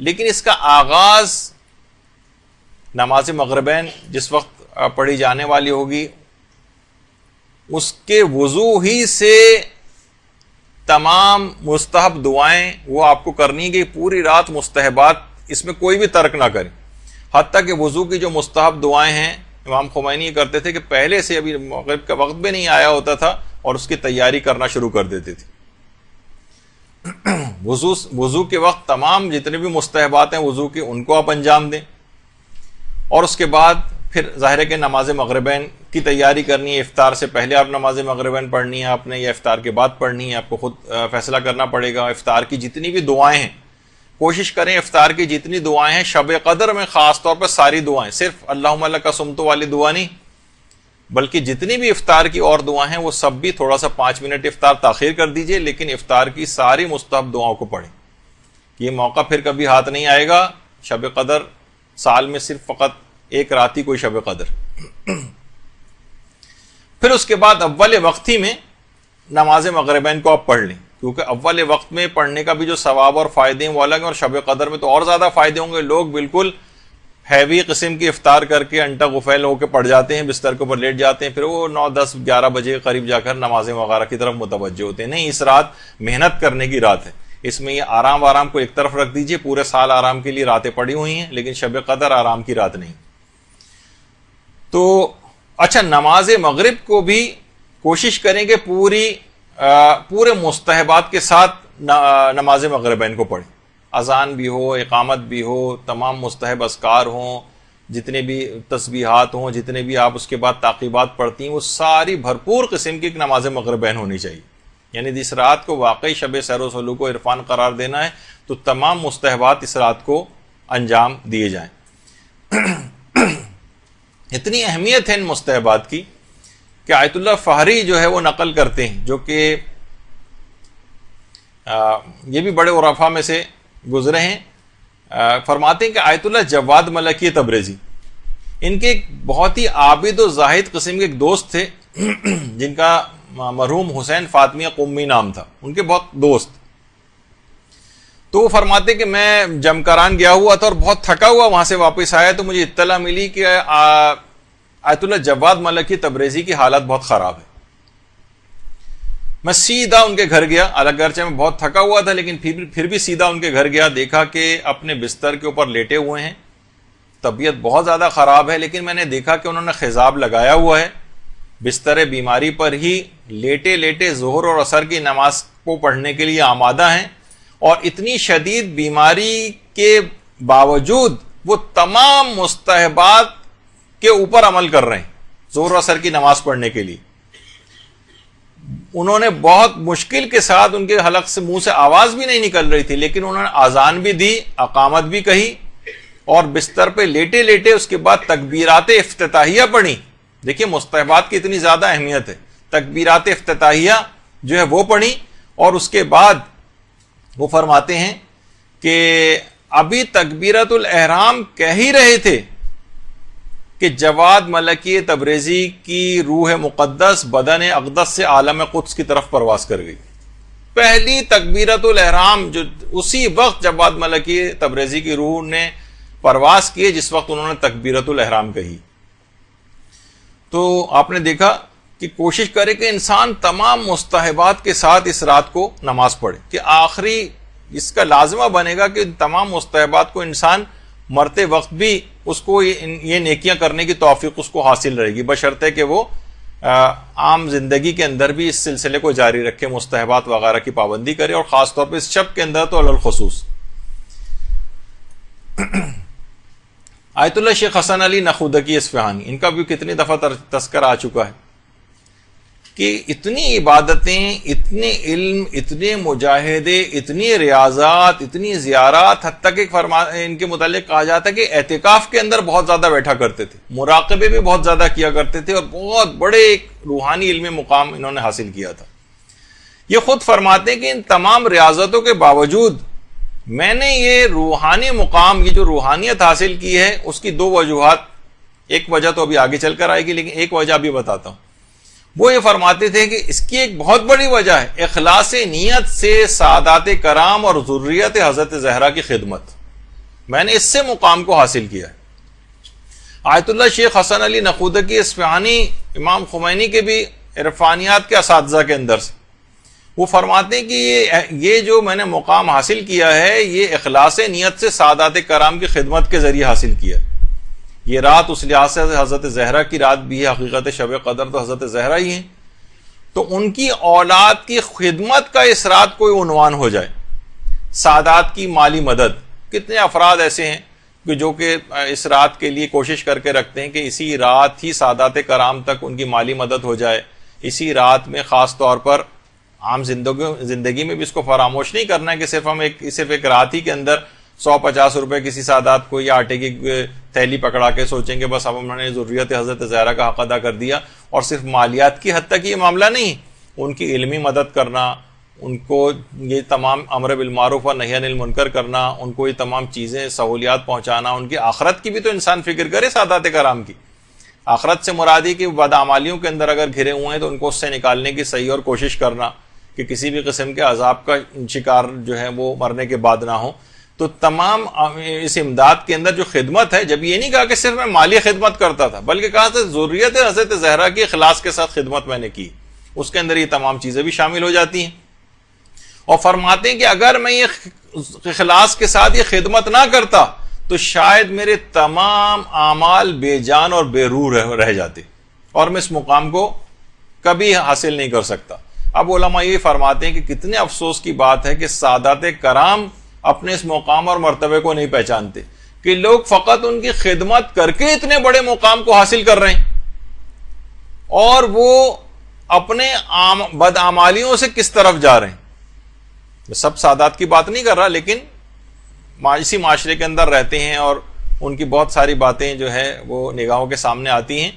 لیکن اس کا آغاز نماز مغربین جس وقت پڑھی جانے والی ہوگی اس کے وضو ہی سے تمام مستحب دعائیں وہ آپ کو کرنی ہے کہ پوری رات مستحبات اس میں کوئی بھی ترک نہ کریں. حتیٰ کہ وضو کی جو مستحب دعائیں ہیں امام خمینی یہ کرتے تھے کہ پہلے سے ابھی مغرب کا وقت بھی نہیں آیا ہوتا تھا اور اس کی تیاری کرنا شروع کر دیتے تھے. وضو کے وقت تمام جتنے بھی مستحبات ہیں وضو کی ان کو آپ انجام دیں, اور اس کے بعد پھر ظاہر ہے کہ نماز مغربین کی تیاری کرنی ہے. افطار سے پہلے آپ نماز مغربین پڑھنی ہے آپ نے یا افطار کے بعد پڑھنی ہے, آپ کو خود فیصلہ کرنا پڑے گا. افطار کی جتنی بھی دعائیں ہیں کوشش کریں افطار کی جتنی دعائیں ہیں شب قدر میں خاص طور پر ساری دعائیں, صرف اللہم لک صمت والی دعا نہیں بلکہ جتنی بھی افطار کی اور دعائیں ہیں وہ سب بھی تھوڑا سا 5 منٹ افطار تاخیر کر دیجئے, لیکن افطار کی ساری مستحب دعاؤں کو پڑھیں. یہ موقع پھر کبھی ہاتھ نہیں آئے گا. شب قدر سال میں صرف فقط ایک رات ہی کوئی شب قدر. پھر اس کے بعد اول وقت ہی میں نماز مغربین کو آپ پڑھ لیں, کیونکہ اول وقت میں پڑھنے کا بھی جو ثواب اور فائدے ہیں وہ الگ ہیں, اور شب قدر میں تو اور زیادہ فائدے ہوں گے. لوگ بالکل ہیوی قسم کی افطار کر کے انٹا غفیل ہو کے پڑ جاتے ہیں, بستر کے اوپر لیٹ جاتے ہیں, پھر وہ 9, 10, 11 بجے کے قریب جا کر نمازیں وغیرہ کی طرف متوجہ ہوتے ہیں. نہیں, اس رات محنت کرنے کی رات ہے. اس میں یہ آرام کو ایک طرف رکھ دیجئے. پورے سال آرام کے لیے راتیں پڑی ہوئی ہیں, لیکن شب قدر آرام کی رات نہیں. تو اچھا, نماز مغرب کو بھی کوشش کریں کہ پورے مستحبات کے ساتھ نماز مغربین کو پڑھیں. اذان بھی ہو, اقامت بھی ہو, تمام مستحب اذکار ہوں, جتنے بھی تسبیحات ہوں, جتنے بھی آپ اس کے بعد تعقیبات پڑھتی ہیں, وہ ساری بھرپور قسم کی نماز مغربین ہونی چاہیے. یعنی جس رات کو واقعی شب سیر و سلوک و عرفان قرار دینا ہے تو تمام مستحبات اس رات کو انجام دیے جائیں. اتنی اہمیت ہے ان مستحبات کی کہ آیت اللہ فہری جو ہے وہ نقل کرتے ہیں, جو کہ یہ بھی بڑے عرفاء میں سے گزرے ہیں. فرماتے ہیں کہ آیت اللہ جواد ملکی تبریزی, ان کے ایک بہت ہی عابد و زاہد قسم کے ایک دوست تھے جن کا مرحوم حسین فاطمیہ قمی نام تھا, ان کے بہت دوست. تو وہ فرماتے کہ میں جمکران گیا ہوا تھا اور بہت تھکا ہوا وہاں سے واپس آیا تو مجھے اطلاع ملی کہ آیت اللہ جواد ملکی تبریزی کی حالت بہت خراب ہے. میں سیدھا ان کے گھر گیا, اگرچہ میں بہت تھکا ہوا تھا لیکن پھر بھی سیدھا ان کے گھر گیا. دیکھا کہ اپنے بستر کے اوپر لیٹے ہوئے ہیں, طبیعت بہت زیادہ خراب ہے, لیکن میں نے دیکھا کہ انہوں نے خضاب لگایا ہوا ہے, بستر بیماری پر ہی لیٹے لیٹے ظہر اور عصر کی نماز کو پڑھنے کے لیے آمادہ ہیں, اور اتنی شدید بیماری کے باوجود وہ تمام مستحبات کے اوپر عمل کر رہے ہیں ظہر و عصر کی نماز پڑھنے کے لیے. انہوں نے بہت مشکل کے ساتھ, ان کے حلق سے منہ سے آواز بھی نہیں نکل رہی تھی, لیکن انہوں نے اذان بھی دی, اقامت بھی کہی, اور بستر پہ لیٹے لیٹے اس کے بعد تکبیرات افتتاحیہ پڑھی. دیکھیے مستحبات کی اتنی زیادہ اہمیت ہے. تکبیرات افتتاحیہ جو ہے وہ پڑھی, اور اس کے بعد وہ فرماتے ہیں کہ ابھی تکبیرۃ الاحرام کہہ ہی رہے تھے کہ جواد ملکی تبریزی کی روح مقدس بدن اقدس سے عالم قدس کی طرف پرواز کر گئی. پہلی تکبیرۃ الاحرام جو اسی وقت جواد ملکی تبریزی کی روح نے پرواز کی جس وقت انہوں نے تکبیرۃ الاحرام کہی. تو آپ نے دیکھا کہ کوشش کرے کہ انسان تمام مستحبات کے ساتھ اس رات کو نماز پڑھے, کہ آخری اس کا لازمہ بنے گا کہ تمام مستحبات کو انسان مرتے وقت بھی اس کو یہ نیکیاں کرنے کی توفیق اس کو حاصل رہے گی, بشرطے کہ وہ عام زندگی کے اندر بھی اس سلسلے کو جاری رکھے, مستحبات وغیرہ کی پابندی کرے, اور خاص طور پہ اس شب کے اندر تو علی الخصوص. آیت اللہ شیخ حسن علی نخودکی اصفہانی, ان کا بھی کتنی دفعہ تذکر آ چکا ہے کہ اتنی عبادتیں, اتنے علم, اتنے مجاہدے, اتنی ریاضات, اتنی زیارات, حتیٰ کہ ان کے متعلق کہا جاتا ہے کہ اعتکاف کے اندر بہت زیادہ بیٹھا کرتے تھے, مراقبے بھی بہت زیادہ کیا کرتے تھے, اور بہت بڑے ایک روحانی علمی مقام انہوں نے حاصل کیا تھا. یہ خود فرماتے ہیں کہ ان تمام ریاضتوں کے باوجود میں نے یہ روحانی مقام, یہ جو روحانیت حاصل کی ہے, اس کی 2 وجوہات, ایک وجہ تو ابھی آگے چل کر آئے گی لیکن ایک وجہ بھی بتاتا ہوں. وہ یہ فرماتے تھے کہ اس کی ایک بہت بڑی وجہ ہے اخلاص نیت سے سادات کرام اور ذریت حضرت زہرا کی خدمت. میں نے اس سے مقام کو حاصل کیا ہے۔ آیت اللہ شیخ حسن علی نقودکی اصفہانی امام خمینی کے بھی عرفانیات کے اساتذہ کے اندر سے، وہ فرماتے ہیں کہ یہ جو میں نے مقام حاصل کیا ہے یہ اخلاص نیت سے سادات کرام کی خدمت کے ذریعے حاصل کیا ہے۔ یہ رات اس لحاظ سے حضرت زہرا کی رات بھی ہے، حقیقت شب قدر تو حضرت زہرا ہی ہیں، تو ان کی اولاد کی خدمت کا اس رات کوئی عنوان ہو جائے، سادات کی مالی مدد۔ کتنے افراد ایسے ہیں کہ جو کہ اس رات کے لیے کوشش کر کے رکھتے ہیں کہ اسی رات ہی سادات کرام تک ان کی مالی مدد ہو جائے، اسی رات میں خاص طور پر عام زندگی میں بھی اس کو فراموش نہیں کرنا ہے کہ صرف ہم صرف ایک رات ہی کے اندر 150 روپے کسی سادات کو یا آٹے کی تھیلی پکڑا کے سوچیں کہ بس اب ہم نے ضروریت حضرت زہرا کا حق ادا کر دیا، اور صرف مالیات کی حد تک یہ معاملہ نہیں، ان کی علمی مدد کرنا، ان کو یہ تمام امر بالمعروف و نہی عن المنکر کرنا، ان کو یہ تمام چیزیں سہولیات پہنچانا، ان کی آخرت کی بھی تو انسان فکر کرے سادات کرام کی۔ آخرت سے مرادی کہ بدعمالیوں کے اندر اگر گھرے ہوئے ہیں تو ان کو اس سے نکالنے کی صحیح اور کوشش کرنا کہ کسی بھی قسم کے عذاب کا شکار جو ہے وہ مرنے کے بعد نہ ہو۔ تو تمام اس امداد کے اندر جو خدمت ہے، جب یہ نہیں کہا کہ صرف میں مالی خدمت کرتا تھا، بلکہ کہا تھا ضروریت حضرت زہرا کی اخلاص کے ساتھ خدمت میں نے کی، اس کے اندر یہ تمام چیزیں بھی شامل ہو جاتی ہیں۔ اور فرماتے ہیں کہ اگر میں یہ اخلاص کے ساتھ یہ خدمت نہ کرتا تو شاید میرے تمام اعمال بے جان اور بے روح رہ جاتے اور میں اس مقام کو کبھی حاصل نہیں کر سکتا۔ اب علماء یہ فرماتے ہیں کہ کتنے افسوس کی بات ہے کہ سادات کرام اپنے اس مقام اور مرتبے کو نہیں پہچانتے، کہ لوگ فقط ان کی خدمت کر کے اتنے بڑے مقام کو حاصل کر رہے ہیں، اور وہ اپنے بدعمالیوں سے کس طرف جا رہے ہیں۔ سب سادات کی بات نہیں کر رہا، لیکن اسی معاشرے کے اندر رہتے ہیں اور ان کی بہت ساری باتیں جو ہے وہ نگاہوں کے سامنے آتی ہیں،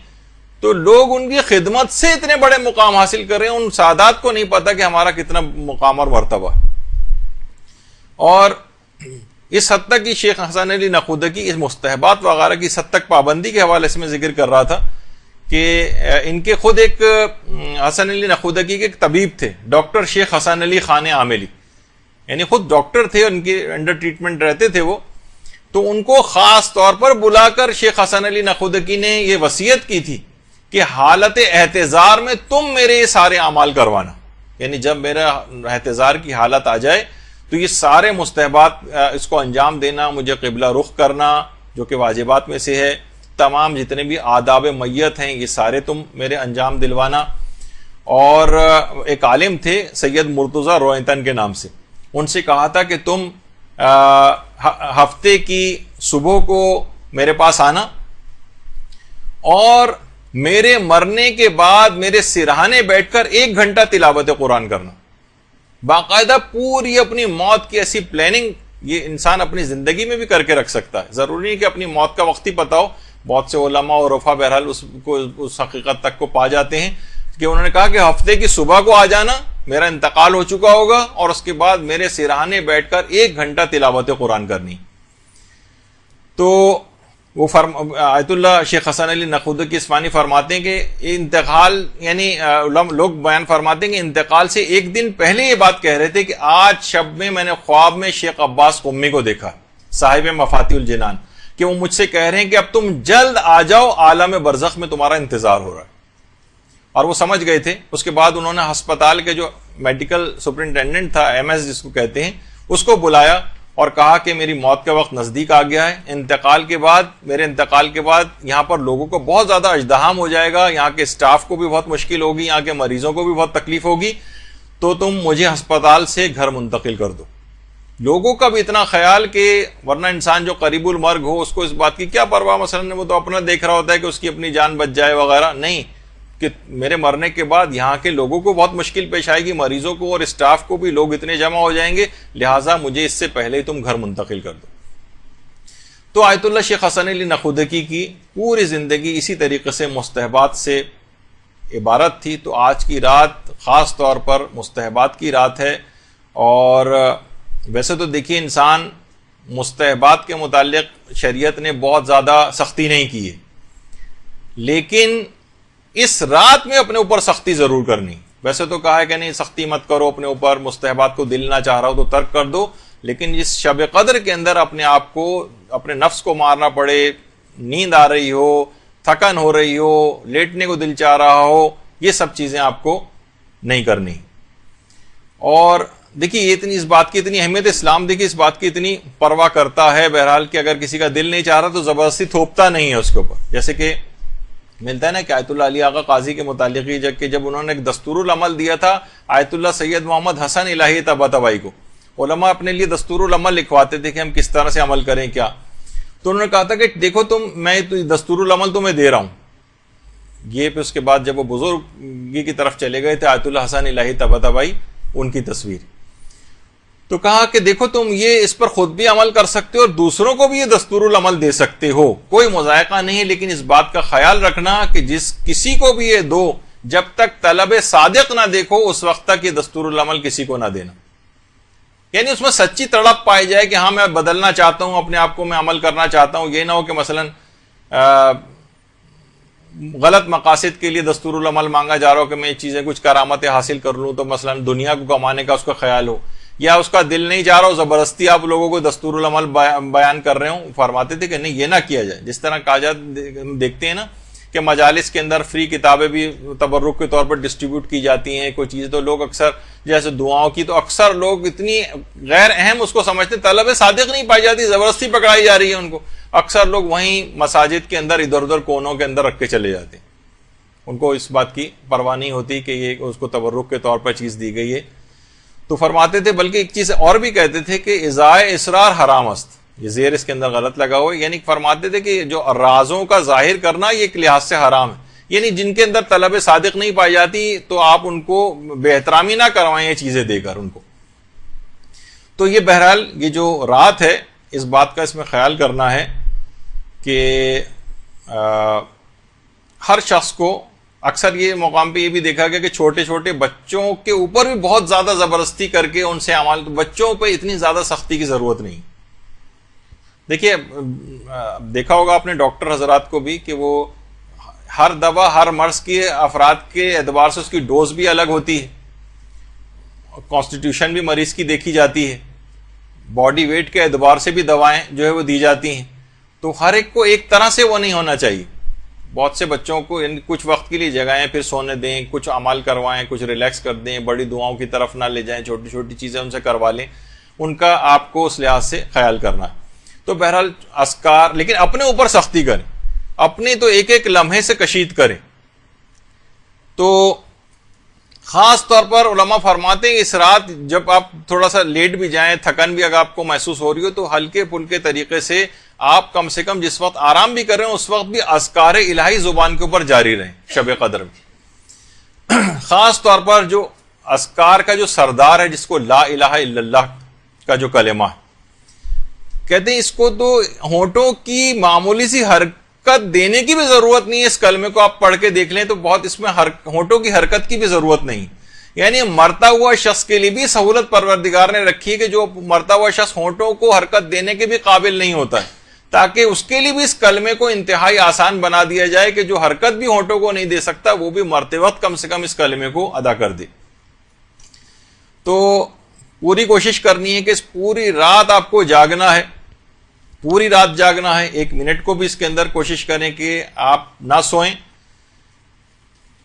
تو لوگ ان کی خدمت سے اتنے بڑے مقام حاصل کر رہے ہیں، ان سادات کو نہیں پتا کہ ہمارا کتنا مقام اور مرتبہ ہے۔ اور اس حد تک کہ شیخ حسن علی نقودکی اس مستحبات وغیرہ کی اس حد تک پابندی کے حوالے سے میں ذکر کر رہا تھا کہ ان کے خود ایک حسن علی نقودکی کے ایک طبیب تھے، ڈاکٹر شیخ حسن علی خان عاملی، یعنی خود ڈاکٹر تھے، ان کے انڈر ٹریٹمنٹ رہتے تھے وہ، تو ان کو خاص طور پر بلا کر شیخ حسن علی نقودکی نے یہ وصیت کی تھی کہ حالت احتضار میں تم میرے یہ سارے اعمال کروانا، یعنی جب میرا احتضار کی حالت آ جائے تو یہ سارے مستحبات اس کو انجام دینا، مجھے قبلہ رخ کرنا جو کہ واجبات میں سے ہے، تمام جتنے بھی آداب میت ہیں یہ سارے تم میرے انجام دلوانا۔ اور ایک عالم تھے سید مرتضی روئنتن کے نام سے، ان سے کہا تھا کہ تم ہفتے کی صبح کو میرے پاس آنا اور میرے مرنے کے بعد میرے سرہانے بیٹھ کر 1 گھنٹہ تلاوت قرآن کرنا۔ باقاعدہ پوری اپنی موت کی ایسی پلاننگ یہ انسان اپنی زندگی میں بھی کر کے رکھ سکتا ہے، ضروری نہیں کہ اپنی موت کا وقت ہی پتا ہو۔ بہت سے علماء اور عرفا بہرحال اس حقیقت تک کو پا جاتے ہیں کہ انہوں نے کہا کہ ہفتے کی صبح کو آ جانا، میرا انتقال ہو چکا ہوگا، اور اس کے بعد میرے سرہانے بیٹھ کر 1 گھنٹہ تلاوت قرآن کرنی۔ تو وہ آیت اللہ شیخ حسن علی نقودکی اصفہانی فرماتے ہیں کہ انتقال، یعنی لوگ بیان فرماتے ہیں کہ انتقال سے 1 دن پہلے یہ بات کہہ رہے تھے کہ آج شب میں میں نے خواب میں شیخ عباس قمی کو دیکھا، صاحب مفاتیح الجنان، کہ وہ مجھ سے کہہ رہے ہیں کہ اب تم جلد آ جاؤ، عالم برزخ میں تمہارا انتظار ہو رہا ہے۔ اور وہ سمجھ گئے تھے۔ اس کے بعد انہوں نے ہسپتال کے جو میڈیکل سپرنٹینڈنٹ تھا، MS جس کو کہتے ہیں، اس کو بلایا اور کہا کہ میری موت کا وقت نزدیک آ گیا ہے، میرے انتقال کے بعد یہاں پر لوگوں کو بہت زیادہ ازدحام ہو جائے گا، یہاں کے سٹاف کو بھی بہت مشکل ہوگی، یہاں کے مریضوں کو بھی بہت تکلیف ہوگی، تو تم مجھے ہسپتال سے گھر منتقل کر دو۔ لوگوں کا بھی اتنا خیال کہ ورنہ انسان جو قریب المرگ ہو اس کو اس بات کی کیا پرواہ، مثلا وہ تو اپنا دیکھ رہا ہوتا ہے کہ اس کی اپنی جان بچ جائے وغیرہ، نہیں، کہ میرے مرنے کے بعد یہاں کے لوگوں کو بہت مشکل پیش آئے گی، مریضوں کو اور اسٹاف کو بھی، لوگ اتنے جمع ہو جائیں گے، لہٰذا مجھے اس سے پہلے ہی تم گھر منتقل کر دو۔ تو آیت اللہ شیخ حسن علی نقودکی کی پوری زندگی اسی طریقے سے مستحبات سے عبارت تھی۔ تو آج کی رات خاص طور پر مستحبات کی رات ہے، اور ویسے تو دیکھیے انسان مستحبات کے متعلق شریعت نے بہت زیادہ سختی نہیں کی ہے، لیکن اس رات میں اپنے اوپر سختی ضرور کرنی۔ ویسے تو کہا ہے کہ نہیں سختی مت کرو اپنے اوپر، مستحبات کو دل نہ چاہ رہا ہو تو ترک کر دو، لیکن اس شب قدر کے اندر اپنے آپ کو اپنے نفس کو مارنا پڑے، نیند آ رہی ہو، تھکن ہو رہی ہو، لیٹنے کو دل چاہ رہا ہو، یہ سب چیزیں آپ کو نہیں کرنی. اور دیکھیے یہ اتنی اس بات کی اتنی اہمیت، اسلام دیکھیے اس بات کی اتنی پرواہ کرتا ہے بہرحال کہ اگر کسی کا دل نہیں چاہ رہا تو زبردستی تھوپتا نہیں ہے اس کے اوپر. جیسے کہ ملتا ہے نا کہ آیت اللہ علی آغا قاضی کے متعلق ہی جب انہوں نے ایک دستور العمل دیا تھا آیت اللہ سید محمد حسن الہی طباطبائی کو، علماء اپنے لیے دستور العمل لکھواتے تھے کہ ہم کس طرح سے عمل کریں کیا. تو انہوں نے کہا تھا کہ دیکھو میں دستور العمل تمہیں دے رہا ہوں یہ. پھر اس کے بعد جب وہ بزرگی کی طرف چلے گئے تھے آیت اللہ حسن الہی طباطبائی، ان کی تصویر، تو کہا کہ دیکھو تم یہ اس پر خود بھی عمل کر سکتے ہو اور دوسروں کو بھی یہ دستور العمل دے سکتے ہو، کوئی مذائقہ نہیں ہے، لیکن اس بات کا خیال رکھنا کہ کسی کو بھی یہ دو، جب تک طلب صادق نہ دیکھو اس وقت تک یہ دستور العمل کسی کو نہ دینا. یعنی اس میں سچی تڑپ پائی جائے کہ ہاں میں بدلنا چاہتا ہوں، اپنے آپ کو میں عمل کرنا چاہتا ہوں. یہ نہ ہو کہ مثلا غلط مقاصد کے لیے دستور العمل مانگا جا رہا ہو کہ میں یہ چیزیں کچھ کرامتیں حاصل کر لوں، تو مثلا دنیا کو کمانے کا اس کا خیال ہو، یا اس کا دل نہیں چاہ رہا ہو، زبردستی آپ لوگوں کو دستور العمل بیان کر رہے ہوں. فرماتے تھے کہ نہیں یہ نہ کیا جائے. جس طرح کہا دیکھتے ہیں نا کہ مجالس کے اندر فری کتابیں بھی تبرک کے طور پر ڈسٹریبیوٹ کی جاتی ہیں کوئی چیز، تو لوگ اکثر جیسے دعاؤں کی، تو اکثر لوگ اتنی غیر اہم اس کو سمجھتے، طلب صادق نہیں پائی جاتی، زبردستی پکڑائی جا رہی ہے ان کو. اکثر لوگ وہیں مساجد کے اندر ادھر ادھر کونوں کے اندر رکھ کے چلے جاتے ہیں، ان کو اس بات کی پرواہ نہیں ہوتی کہ یہ اس کو تبرک کے طور پر چیز دی گئی ہے. تو فرماتے تھے، بلکہ ایک چیز اور بھی کہتے تھے کہ ازائے اسرار حرام است، یہ زیر اس کے اندر غلط لگا ہوا ہے، یعنی فرماتے تھے کہ جو رازوں کا ظاہر کرنا یہ ایک لحاظ سے حرام ہے. یعنی جن کے اندر طلب صادق نہیں پائی جاتی تو آپ ان کو بے احترامی نہ کروائیں یہ چیزیں دے کر ان کو. تو یہ بہرحال یہ جو رات ہے اس بات کا اس میں خیال کرنا ہے کہ ہر شخص کو، اکثر یہ مقام پہ یہ بھی دیکھا گیا کہ چھوٹے چھوٹے بچوں کے اوپر بھی بہت زیادہ زبردستی کر کے ان سے عمل، بچوں پہ اتنی زیادہ سختی کی ضرورت نہیں. دیکھیے دیکھا ہوگا آپ نے ڈاکٹر حضرات کو بھی کہ وہ ہر دوا ہر مرض کے افراد کے اعتبار سے اس کی ڈوز بھی الگ ہوتی ہے، کانسٹیٹیوشن بھی مریض کی دیکھی جاتی ہے، باڈی ویٹ کے اعتبار سے بھی دوائیں جو ہے وہ دی جاتی ہیں. تو ہر ایک کو ایک طرح سے وہ نہیں ہونا چاہیے. بہت سے بچوں کو کچھ وقت کے لیے جگائیں، پھر سونے دیں، کچھ عمل کروائیں، کچھ ریلیکس کر دیں، بڑی دعاؤں کی طرف نہ لے جائیں، چھوٹی چھوٹی چیزیں ان سے کروا لیں، ان کا آپ کو اس لحاظ سے خیال کرنا ہے. تو بہرحال اذکار، لیکن اپنے اوپر سختی کریں، اپنے تو ایک ایک لمحے سے کشید کریں. تو خاص طور پر علماء فرماتے ہیں اس رات جب آپ تھوڑا سا لیٹ بھی جائیں، تھکن بھی اگر آپ کو محسوس ہو رہی ہو، تو ہلکے پھلکے طریقے سے آپ کم سے کم جس وقت آرام بھی کر رہے ہیں اس وقت بھی اذکار الہی زبان کے اوپر جاری رہیں شب قدر میں. خاص طور پر جو اذکار کا جو سردار ہے، جس کو لا الہ الا اللہ کا جو کلمہ ہے، کہتے ہیں اس کو تو ہونٹوں کی معمولی سی حرکت دینے کی بھی ضرورت نہیں ہے. اس کلمے کو آپ پڑھ کے دیکھ لیں تو بہت اس میں ہونٹوں کی حرکت کی بھی ضرورت نہیں. یعنی مرتا ہوا شخص کے لیے بھی سہولت پروردگار نے رکھی ہے کہ جو مرتا ہوا شخص ہونٹوں کو حرکت دینے کے بھی قابل نہیں ہوتا ہے، تاکہ اس کے لیے بھی اس کلمے کو انتہائی آسان بنا دیا جائے کہ جو حرکت بھی ہونٹوں کو نہیں دے سکتا وہ بھی مرتے وقت کم سے کم اس کلمے کو ادا کر دے. تو پوری کوشش کرنی ہے کہ اس پوری رات آپ کو جاگنا ہے، پوری رات جاگنا ہے. 1 منٹ کو بھی اس کے اندر کوشش کریں کہ آپ نہ سوئیں.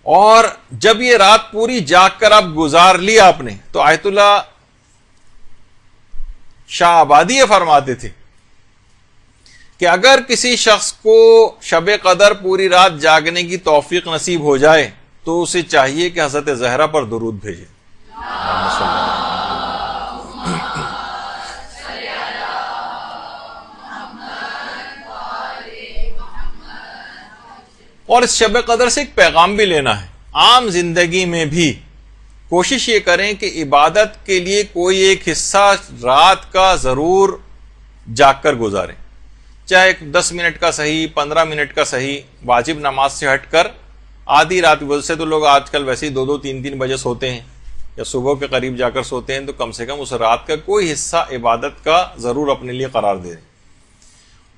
اور جب یہ رات پوری جاگ کر آپ گزار لی آپ نے، تو آیت اللہ شاہ آبادی فرماتے تھے کہ اگر کسی شخص کو شب قدر پوری رات جاگنے کی توفیق نصیب ہو جائے تو اسے چاہیے کہ حضرت زہرا پر درود بھیجے. اور اس شب قدر سے ایک پیغام بھی لینا ہے. عام زندگی میں بھی کوشش یہ کریں کہ عبادت کے لیے کوئی ایک حصہ رات کا ضرور جاگ کر گزاریں، چاہے 10 منٹ کا صحیح، 15 منٹ کا صحیح. واجب نماز سے ہٹ کر آدھی رات سے تو لوگ آج کل ویسے ہی 2-2 3-3 بجے سوتے ہیں یا صبح کے قریب جا کر سوتے ہیں، تو کم سے کم اس رات کا کوئی حصہ عبادت کا ضرور اپنے لیے قرار دے دیں.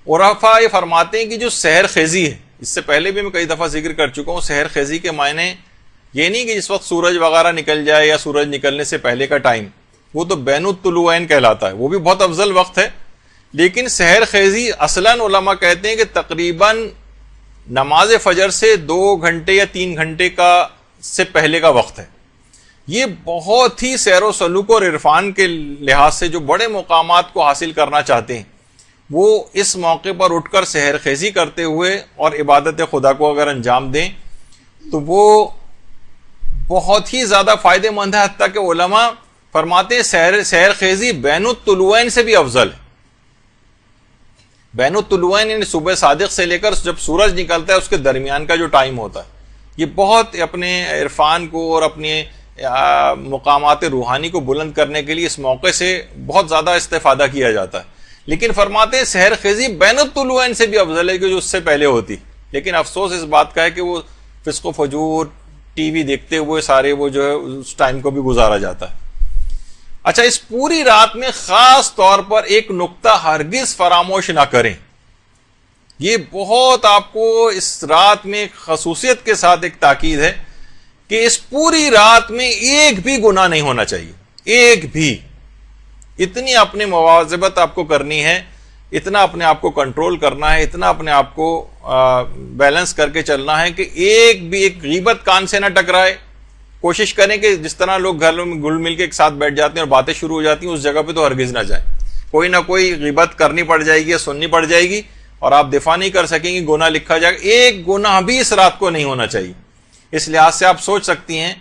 عرفا یہ فرماتے ہیں کہ جو سحر خیزی ہے، اس سے پہلے بھی میں کئی دفعہ ذکر کر چکا ہوں، سحر خیزی کے معنی یہ نہیں کہ جس وقت سورج وغیرہ نکل جائے یا سورج نکلنے سے پہلے کا ٹائم، وہ تو بین الطلوعین کہلاتا ہے، وہ بھی بہت افضل وقت ہے، لیکن سحر خیزی اصلاً علماء کہتے ہیں کہ تقریباً نماز فجر سے 2 گھنٹے یا 3 گھنٹے کا سے پہلے کا وقت ہے. یہ بہت ہی سیر و سلوک اور عرفان کے لحاظ سے جو بڑے مقامات کو حاصل کرنا چاہتے ہیں وہ اس موقع پر اٹھ کر سحر خیزی کرتے ہوئے اور عبادت خدا کو اگر انجام دیں تو وہ بہت ہی زیادہ فائدہ مند ہے. حتیٰ کہ علماء فرماتے ہیں سحر خیزی بین الطلوعین سے بھی افضل ہے. بین الطلوعین یعنی صبح صادق سے لے کر جب سورج نکلتا ہے اس کے درمیان کا جو ٹائم ہوتا ہے, یہ بہت اپنے عرفان کو اور اپنے مقامات روحانی کو بلند کرنے کے لیے اس موقع سے بہت زیادہ استفادہ کیا جاتا ہے. لیکن فرماتے ہیں سحر خیزی بین الطلوعین سے بھی افضل ہے کہ جو اس سے پہلے ہوتی. لیکن افسوس اس بات کا ہے کہ وہ فسق و فجور ٹی وی دیکھتے ہوئے سارے وہ جو ہے اس ٹائم کو بھی گزارا جاتا ہے. اچھا, اس پوری رات میں خاص طور پر ایک نقطہ ہرگز فراموش نہ کریں. یہ بہت آپ کو اس رات میں خصوصیت کے ساتھ ایک تاکید ہے کہ اس پوری رات میں ایک بھی گناہ نہیں ہونا چاہیے, ایک بھی. اتنی اپنی مواظبت آپ کو کرنی ہے, اتنا اپنے آپ کو کنٹرول کرنا ہے, اتنا اپنے آپ کو بیلنس کر کے چلنا ہے کہ ایک بھی ایک غیبت کان سے نہ ٹکرائے. کوشش کریں کہ جس طرح لوگ گھر میں گل مل کے ایک ساتھ بیٹھ جاتے ہیں اور باتیں شروع ہو جاتی ہیں اس جگہ پہ تو ہرگز نہ جائیں. کوئی نہ کوئی غیبت کرنی پڑ جائے گی یا سننی پڑ جائے گی اور آپ دفاع نہیں کر سکیں گے, گناہ لکھا جائے گا. ایک گناہ بھی اس رات کو نہیں ہونا چاہیے. اس لحاظ سے آپ سوچ سکتی ہیں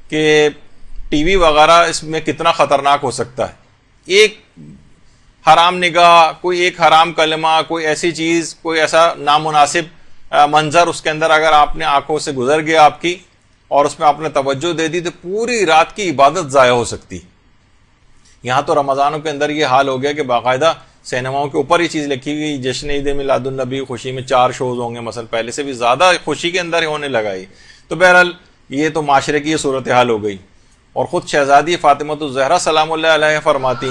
کہ ٹی وی وغیرہ اس میں کتنا خطرناک ہو سکتا ہے. ایک حرام نگاہ, کوئی ایک حرام کلمہ, کوئی ایسی چیز, کوئی ایسا نامناسب منظر اس کے اندر اگر آپ نے آنکھوں سے گزر گیا آپ کی اور اس میں آپ نے توجہ دے دی تو پوری رات کی عبادت ضائع ہو سکتی. یہاں تو رمضانوں کے اندر یہ حال ہو گیا کہ باقاعدہ سینماؤں کے اوپر یہ چیز لکھی گئی جشن عید میلاد النبی خوشی میں 4 شوز ہوں گے مثلا, پہلے سے بھی زیادہ خوشی کے اندر ہونے لگائی. تو بہرحال یہ تو معاشرے کی یہ صورتحال ہو گئی. اور خود شہزادی فاطمہ الزہرا سلام اللہ علیہ فرماتی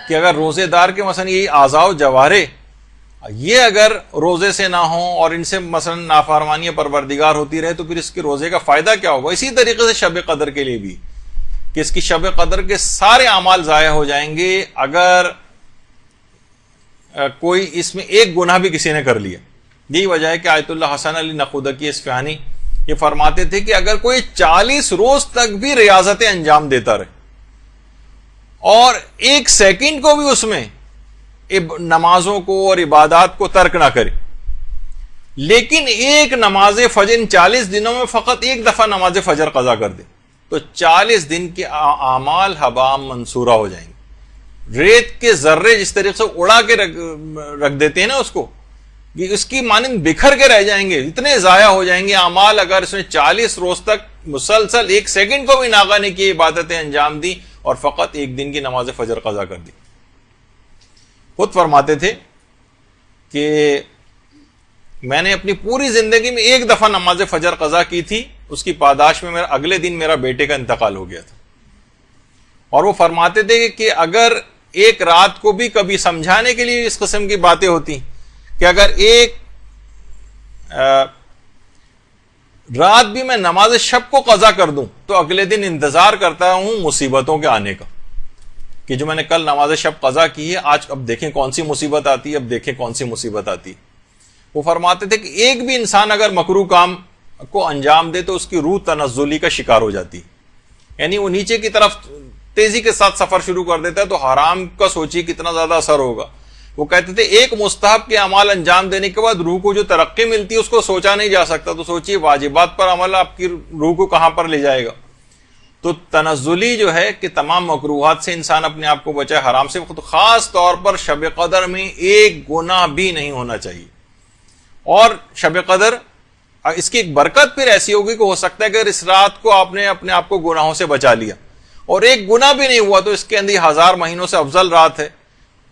کہ اگر روزے دار کے مثلا یہ اعضاء و جوارے یہ اگر روزے سے نہ ہوں اور ان سے مثلا نافرمانی پروردگار ہوتی رہے تو پھر اس کے روزے کا فائدہ کیا ہوگا. اسی طریقے سے شب قدر کے لیے بھی کہ اس کی شب قدر کے سارے اعمال ضائع ہو جائیں گے اگر کوئی اس میں ایک گناہ بھی کسی نے کر لیا. یہی وجہ ہے کہ آیت اللہ حسن علی نقودکی اصفہانی یہ فرماتے تھے کہ اگر کوئی 40 روز تک بھی ریاضتیں انجام دیتا رہے اور 1 سیکنڈ کو بھی اس میں نمازوں کو اور عبادات کو ترک نہ کرے, لیکن ایک نماز فجر ان 40 دنوں میں فقط ایک دفعہ نماز فجر قضا کر دے تو 40 دن کے اعمال حباء منصورہ ہو جائیں گے. ریت کے ذرے جس طریقے سے اڑا کے رکھ دیتے ہیں نا اس کو, اس کی مانند بکھر کے رہ جائیں گے, اتنے ضائع ہو جائیں گے اعمال اگر اس نے 40 روز تک مسلسل 1 سیکنڈ کو بھی ناغہ نہیں کی عبادتیں انجام دی اور فقط 1 دن کی نماز فجر قضا کر دی. خود فرماتے تھے کہ میں نے اپنی پوری زندگی میں 1 دفعہ نماز فجر قضا کی تھی, اس کی پاداش میں اگلے دن میرا بیٹے کا انتقال ہو گیا تھا. اور وہ فرماتے تھے کہ اگر ایک رات کو بھی کبھی سمجھانے کے لیے اس قسم کی باتیں ہوتی کہ اگر ایک رات بھی میں نماز شب کو قضا کر دوں تو اگلے دن انتظار کرتا ہوں مصیبتوں کے آنے کا کہ جو میں نے کل نماز شب قضا کی ہے آج اب دیکھیں کون سی مصیبت آتی ہے, اب دیکھیں کون سی مصیبت آتی ہے. وہ فرماتے تھے کہ ایک بھی انسان اگر مکروہ کام کو انجام دے تو اس کی روح تنزلی کا شکار ہو جاتی, یعنی وہ نیچے کی طرف تیزی کے ساتھ سفر شروع کر دیتا ہے. تو حرام کا سوچیے کتنا زیادہ اثر ہوگا. وہ کہتے تھے ایک مستحب کے اعمال انجام دینے کے بعد روح کو جو ترقی ملتی ہے اس کو سوچا نہیں جا سکتا, تو سوچیے واجبات پر عمل آپ کی روح کو کہاں پر لے جائے گا. تو تنزلی جو ہے کہ تمام مکروہات سے انسان اپنے آپ کو بچائے, حرام سے, خاص طور پر شب قدر میں ایک گناہ بھی نہیں ہونا چاہیے. اور شب قدر اس کی ایک برکت پھر ایسی ہوگی کہ ہو سکتا ہے کہ اس رات کو آپ نے اپنے آپ کو گناہوں سے بچا لیا اور ایک گناہ بھی نہیں ہوا تو اس کے اندر 1000 مہینوں سے افضل رات ہے.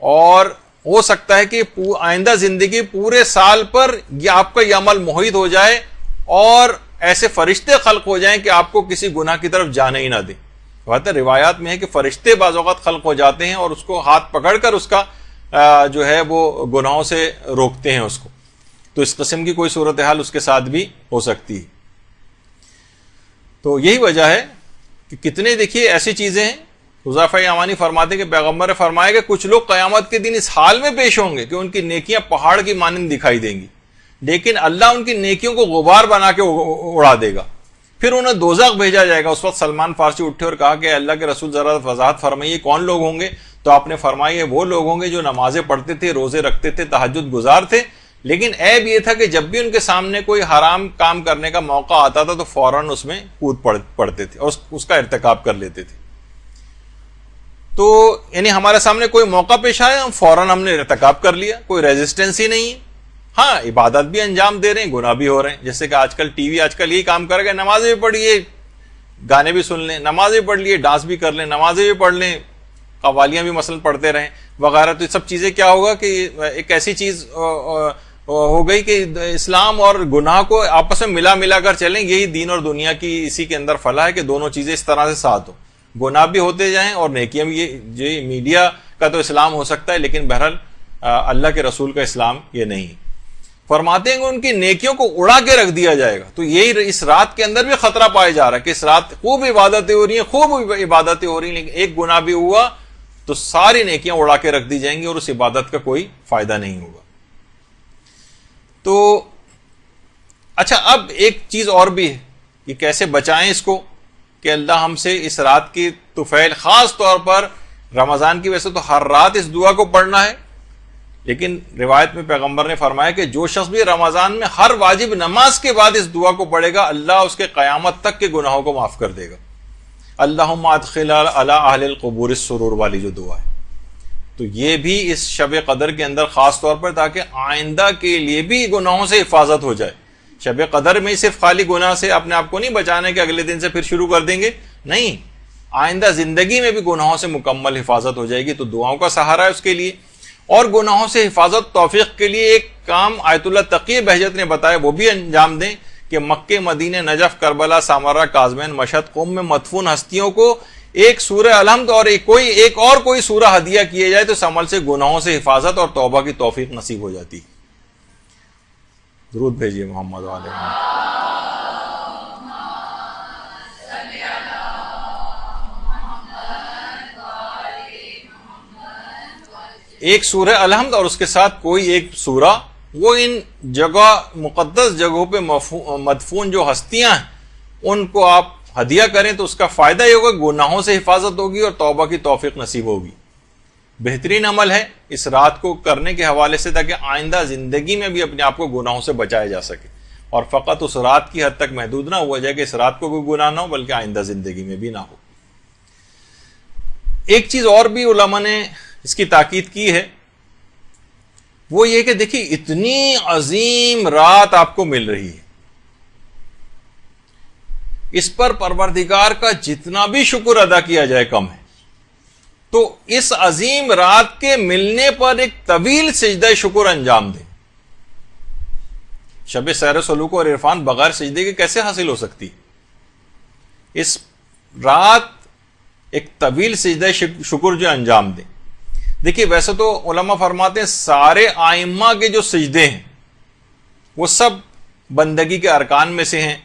اور ہو سکتا ہے کہ آئندہ زندگی پورے سال پر یہ آپ کا یہ عمل محیط ہو جائے اور ایسے فرشتے خلق ہو جائیں کہ آپ کو کسی گناہ کی طرف جانے ہی نہ دیں. روایات میں ہے کہ فرشتے بعض اوقات خلق ہو جاتے ہیں اور اس کو ہاتھ پکڑ کر اس کا جو ہے وہ گناہوں سے روکتے ہیں اس کو. تو اس قسم کی کوئی صورتحال اس کے ساتھ بھی ہو سکتی ہے. تو یہی وجہ ہے کہ کتنے دیکھیے ایسی چیزیں ہیں. حذیفہ یمانی فرماتے کہ پیغمبر نے فرمایا کہ کچھ لوگ قیامت کے دن اس حال میں پیش ہوں گے کہ ان کی نیکیاں پہاڑ کی مانند دکھائی دیں گی، لیکن اللہ ان کی نیکیوں کو غبار بنا کے اڑا دے گا، پھر انہیں دوزخ بھیجا جائے گا. اس وقت سلمان فارسی اٹھے اور کہا کہ اللہ کے رسول ذرا وضاحت فرمائیے کون لوگ ہوں گے؟ تو آپ نے فرمایا وہ لوگ ہوں گے جو نمازیں پڑھتے تھے، روزے رکھتے تھے، تہجد گزار تھے، لیکن عیب یہ تھا کہ جب بھی ان کے سامنے کوئی حرام کام کرنے کا موقع آتا تھا تو فوراً اس میں کود پڑتے تھے اور اس کا ارتکاب کر لیتے تھے. تو یعنی ہمارے سامنے کوئی موقع پیش آیا، فوراً ہم نے ارتکاب کر لیا، کوئی ریزسٹنس ہی نہیں ہے. ہاں عبادت بھی انجام دے رہے ہیں، گناہ بھی ہو رہے ہیں. جیسے کہ آج کل ٹی وی یہی کام کر گئے، نمازیں بھی پڑھیے، گانے بھی سن لیں، نمازیں بھی پڑھ لیے، ڈانس بھی کر لیں، نمازیں بھی پڑھ لیں، قوالیاں بھی مثلاً پڑھتے رہیں وغیرہ. تو یہ سب چیزیں کیا ہوگا کہ ایک ایسی چیز ہو گئی کہ اسلام اور گناہ کو آپس میں ملا کر چلیں. یہی دین اور دنیا کی اسی کے اندر فلاح ہے کہ دونوں چیزیں اس طرح سے ساتھ ہوں، گناہ بھی ہوتے جائیں اور نیکیاں بھی. یہ میڈیا کا تو اسلام ہو سکتا ہے لیکن بہرحال اللہ کے رسول کا اسلام یہ نہیں. فرماتے ہیں کہ ان کی نیکیوں کو اڑا کے رکھ دیا جائے گا. تو یہی اس رات کے اندر بھی خطرہ پایا جا رہا ہے کہ اس رات خوب عبادتیں ہو رہی ہیں، خوب عبادتیں ہو رہی ہیں، لیکن ایک گناہ بھی ہوا تو ساری نیکیاں اڑا کے رکھ دی جائیں گی اور اس عبادت کا کوئی فائدہ نہیں ہوگا. تو اچھا، اب ایک چیز اور بھی ہے کہ کیسے بچائیں اس کو کہ اللہ ہم سے اس رات کی طفیل، خاص طور پر رمضان کی ویسے تو ہر رات اس دعا کو پڑھنا ہے، لیکن روایت میں پیغمبر نے فرمایا کہ جو شخص بھی رمضان میں ہر واجب نماز کے بعد اس دعا کو پڑھے گا اللہ اس کے قیامت تک کے گناہوں کو معاف کر دے گا. اللہم ادخل علی اہل القبور السرور والی جو دعا ہے، تو یہ بھی اس شب قدر کے اندر خاص طور پر تاکہ آئندہ کے لیے بھی گناہوں سے حفاظت ہو جائے. شب قدر میں صرف خالی گناہ سے اپنے آپ کو نہیں بچانے کہ اگلے دن سے پھر شروع کر دیں گے، نہیں، آئندہ زندگی میں بھی گناہوں سے مکمل حفاظت ہو جائے گی. تو دعاؤں کا سہارا ہے اس کے لیے. اور گناہوں سے حفاظت توفیق کے لیے ایک کام آیت اللہ تقی بہجت نے بتایا، وہ بھی انجام دیں کہ مکے، مدینہ، نجف، کربلا، سامرہ، کاظمین، مشہد، قم میں مدفون ہستیوں کو ایک سورہ الحمد اور کوئی سورہ ہدیہ کیے جائے تو اس عمل سے گناہوں سے حفاظت اور توبہ کی توفیق نصیب ہو جاتی. درود بھیجیے محمد علیہ وسلم. ایک سورہ الحمد اور اس کے ساتھ کوئی ایک سورہ، وہ ان جگہ مقدس جگہوں پہ مدفون جو ہستیاں ہیں ان کو آپ ہدیہ کریں تو اس کا فائدہ یہ ہوگا، گناہوں سے حفاظت ہوگی اور توبہ کی توفیق نصیب ہوگی. بہترین عمل ہے اس رات کو کرنے کے حوالے سے تاکہ آئندہ زندگی میں بھی اپنے آپ کو گناہوں سے بچایا جا سکے اور فقط اس رات کی حد تک محدود نہ ہوا جائے کہ اس رات کو کوئی گناہ نہ ہو بلکہ آئندہ زندگی میں بھی نہ ہو. ایک چیز اور بھی علماء نے اس کی تاکید کی ہے، وہ یہ کہ دیکھیے اتنی عظیم رات آپ کو مل رہی ہے، اس پر پروردگار کا جتنا بھی شکر ادا کیا جائے کم ہے. تو اس عظیم رات کے ملنے پر ایک طویل سجدہ شکر انجام دیں. شب سیر سلوک اور عرفان بغیر سجدے کے کیسے حاصل ہو سکتی؟ اس رات ایک طویل سجدہ شکر جو انجام دیں. دیکھیے ویسے تو علماء فرماتے ہیں سارے آئمہ کے جو سجدے ہیں وہ سب بندگی کے ارکان میں سے ہیں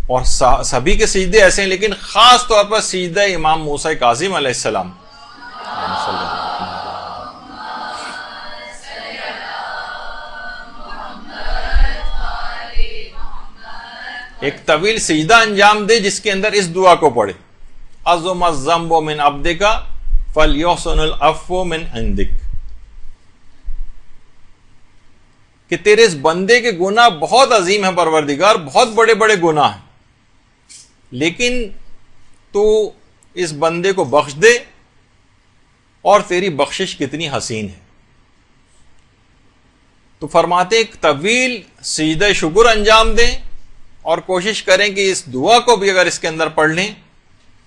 اور سبھی کے سجدے ایسے ہیں، لیکن خاص طور پر سجدہ امام موسیٰ کاظم علیہ السلام ایک طویل سجدہ انجام دے جس کے اندر اس دعا کو پڑھے، عظم الذنب من عبدک فلیحسن العفو من عندک، کہ تیرے اس بندے کے گناہ بہت عظیم ہیں پروردگار، بہت بڑے بڑے گناہ ہیں، لیکن تو اس بندے کو بخش دے اور تیری بخشش کتنی حسین ہے. تو فرماتے ایک طویل سجدہ شکر انجام دیں اور کوشش کریں کہ اس دعا کو بھی اگر اس کے اندر پڑھ لیں.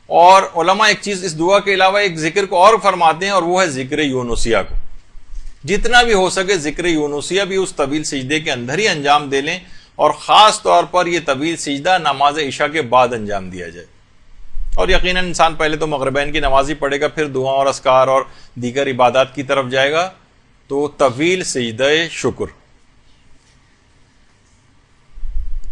اور علماء ایک چیز اس دعا کے علاوہ ایک ذکر کو اور فرماتے ہیں اور وہ ہے ذکر یونسیہ کو. جتنا بھی ہو سکے ذکر یونسیہ بھی اس طویل سجدے کے اندر ہی انجام دے لیں اور خاص طور پر یہ طویل سجدہ نماز عشاء کے بعد انجام دیا جائے. اور یقیناً انسان پہلے تو مغربین کی نماز ہی پڑھے گا، پھر دعا اور اذکار اور دیگر عبادات کی طرف جائے گا. تو طویل سجدہ شکر.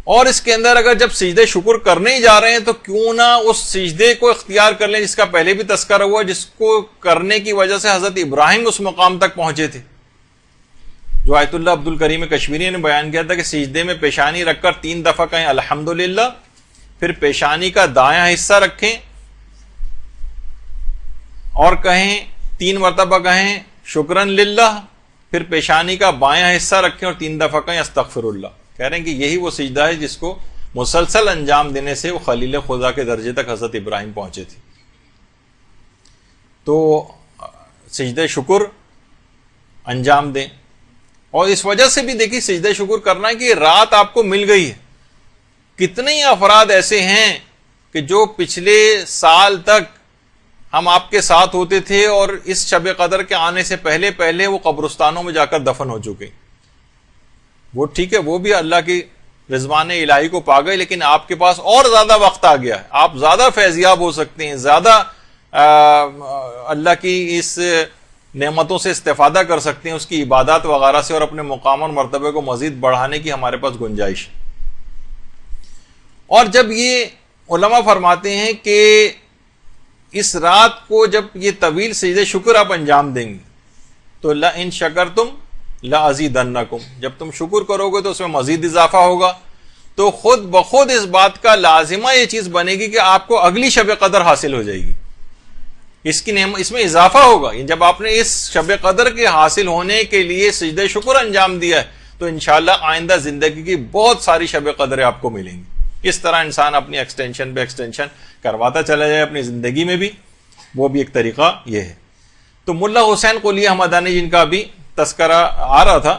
اور اس کے اندر اگر جب سجدے شکر کرنے ہی جا رہے ہیں تو کیوں نہ اس سجدے کو اختیار کر لیں جس کا پہلے بھی تذکرہ ہوا، جس کو کرنے کی وجہ سے حضرت ابراہیم اس مقام تک پہنچے تھے، جو آیت اللہ عبد الکریم کشمیری نے بیان کیا تھا کہ سجدے میں پیشانی رکھ کر 3 دفعہ کہیں الحمدللہ، پھر پیشانی کا دایاں حصہ رکھیں اور کہیں 3 مرتبہ کہیں شکرن للہ، پھر پیشانی کا بایاں حصہ رکھیں اور 3 دفعہ کہیں استغفر اللہ۔ کہہ رہے ہیں کہ یہی وہ سجدہ ہے جس کو مسلسل انجام دینے سے وہ خلیل خدا کے درجے تک حضرت ابراہیم پہنچے تھے۔ تو سجدہ شکر انجام دیں، اور اس وجہ سے بھی دیکھیے سجدہ شکر کرنا ہے کہ رات آپ کو مل گئی ہے۔ کتنے ہی افراد ایسے ہیں کہ جو پچھلے سال تک ہم آپ کے ساتھ ہوتے تھے اور اس شب قدر کے آنے سے پہلے پہلے وہ قبرستانوں میں جا کر دفن ہو چکے، وہ ٹھیک ہے، وہ بھی اللہ کی رضوان الہی کو پا گئے، لیکن آپ کے پاس اور زیادہ وقت آ گیا ہے، آپ زیادہ فیضیاب ہو سکتے ہیں، زیادہ اللہ کی اس نعمتوں سے استفادہ کر سکتے ہیں، اس کی عبادات وغیرہ سے، اور اپنے مقام اور مرتبے کو مزید بڑھانے کی ہمارے پاس گنجائش ہے۔ اور جب یہ علماء فرماتے ہیں کہ اس رات کو جب یہ طویل سجدہ شکر آپ انجام دیں گے تو لئن شکرتم لازیدنکم، جب تم شکر کرو گے تو اس میں مزید اضافہ ہوگا، تو خود بخود اس بات کا لازمہ یہ چیز بنے گی کہ آپ کو اگلی شب قدر حاصل ہو جائے گی، اس کی نعمت اس میں اضافہ ہوگا۔ جب آپ نے اس شب قدر کے حاصل ہونے کے لیے سجدہ شکر انجام دیا ہے تو انشاءاللہ آئندہ زندگی کی بہت ساری شب قدریں آپ کو ملیں گی۔ اس طرح انسان اپنی ایکسٹینشن پہ ایکسٹینشن کرواتا چلا جائے اپنی زندگی میں بھی، وہ بھی ایک طریقہ یہ ہے۔ تو ملا حسین قلی حمدانی جن کا بھی تذکرہ آ رہا تھا،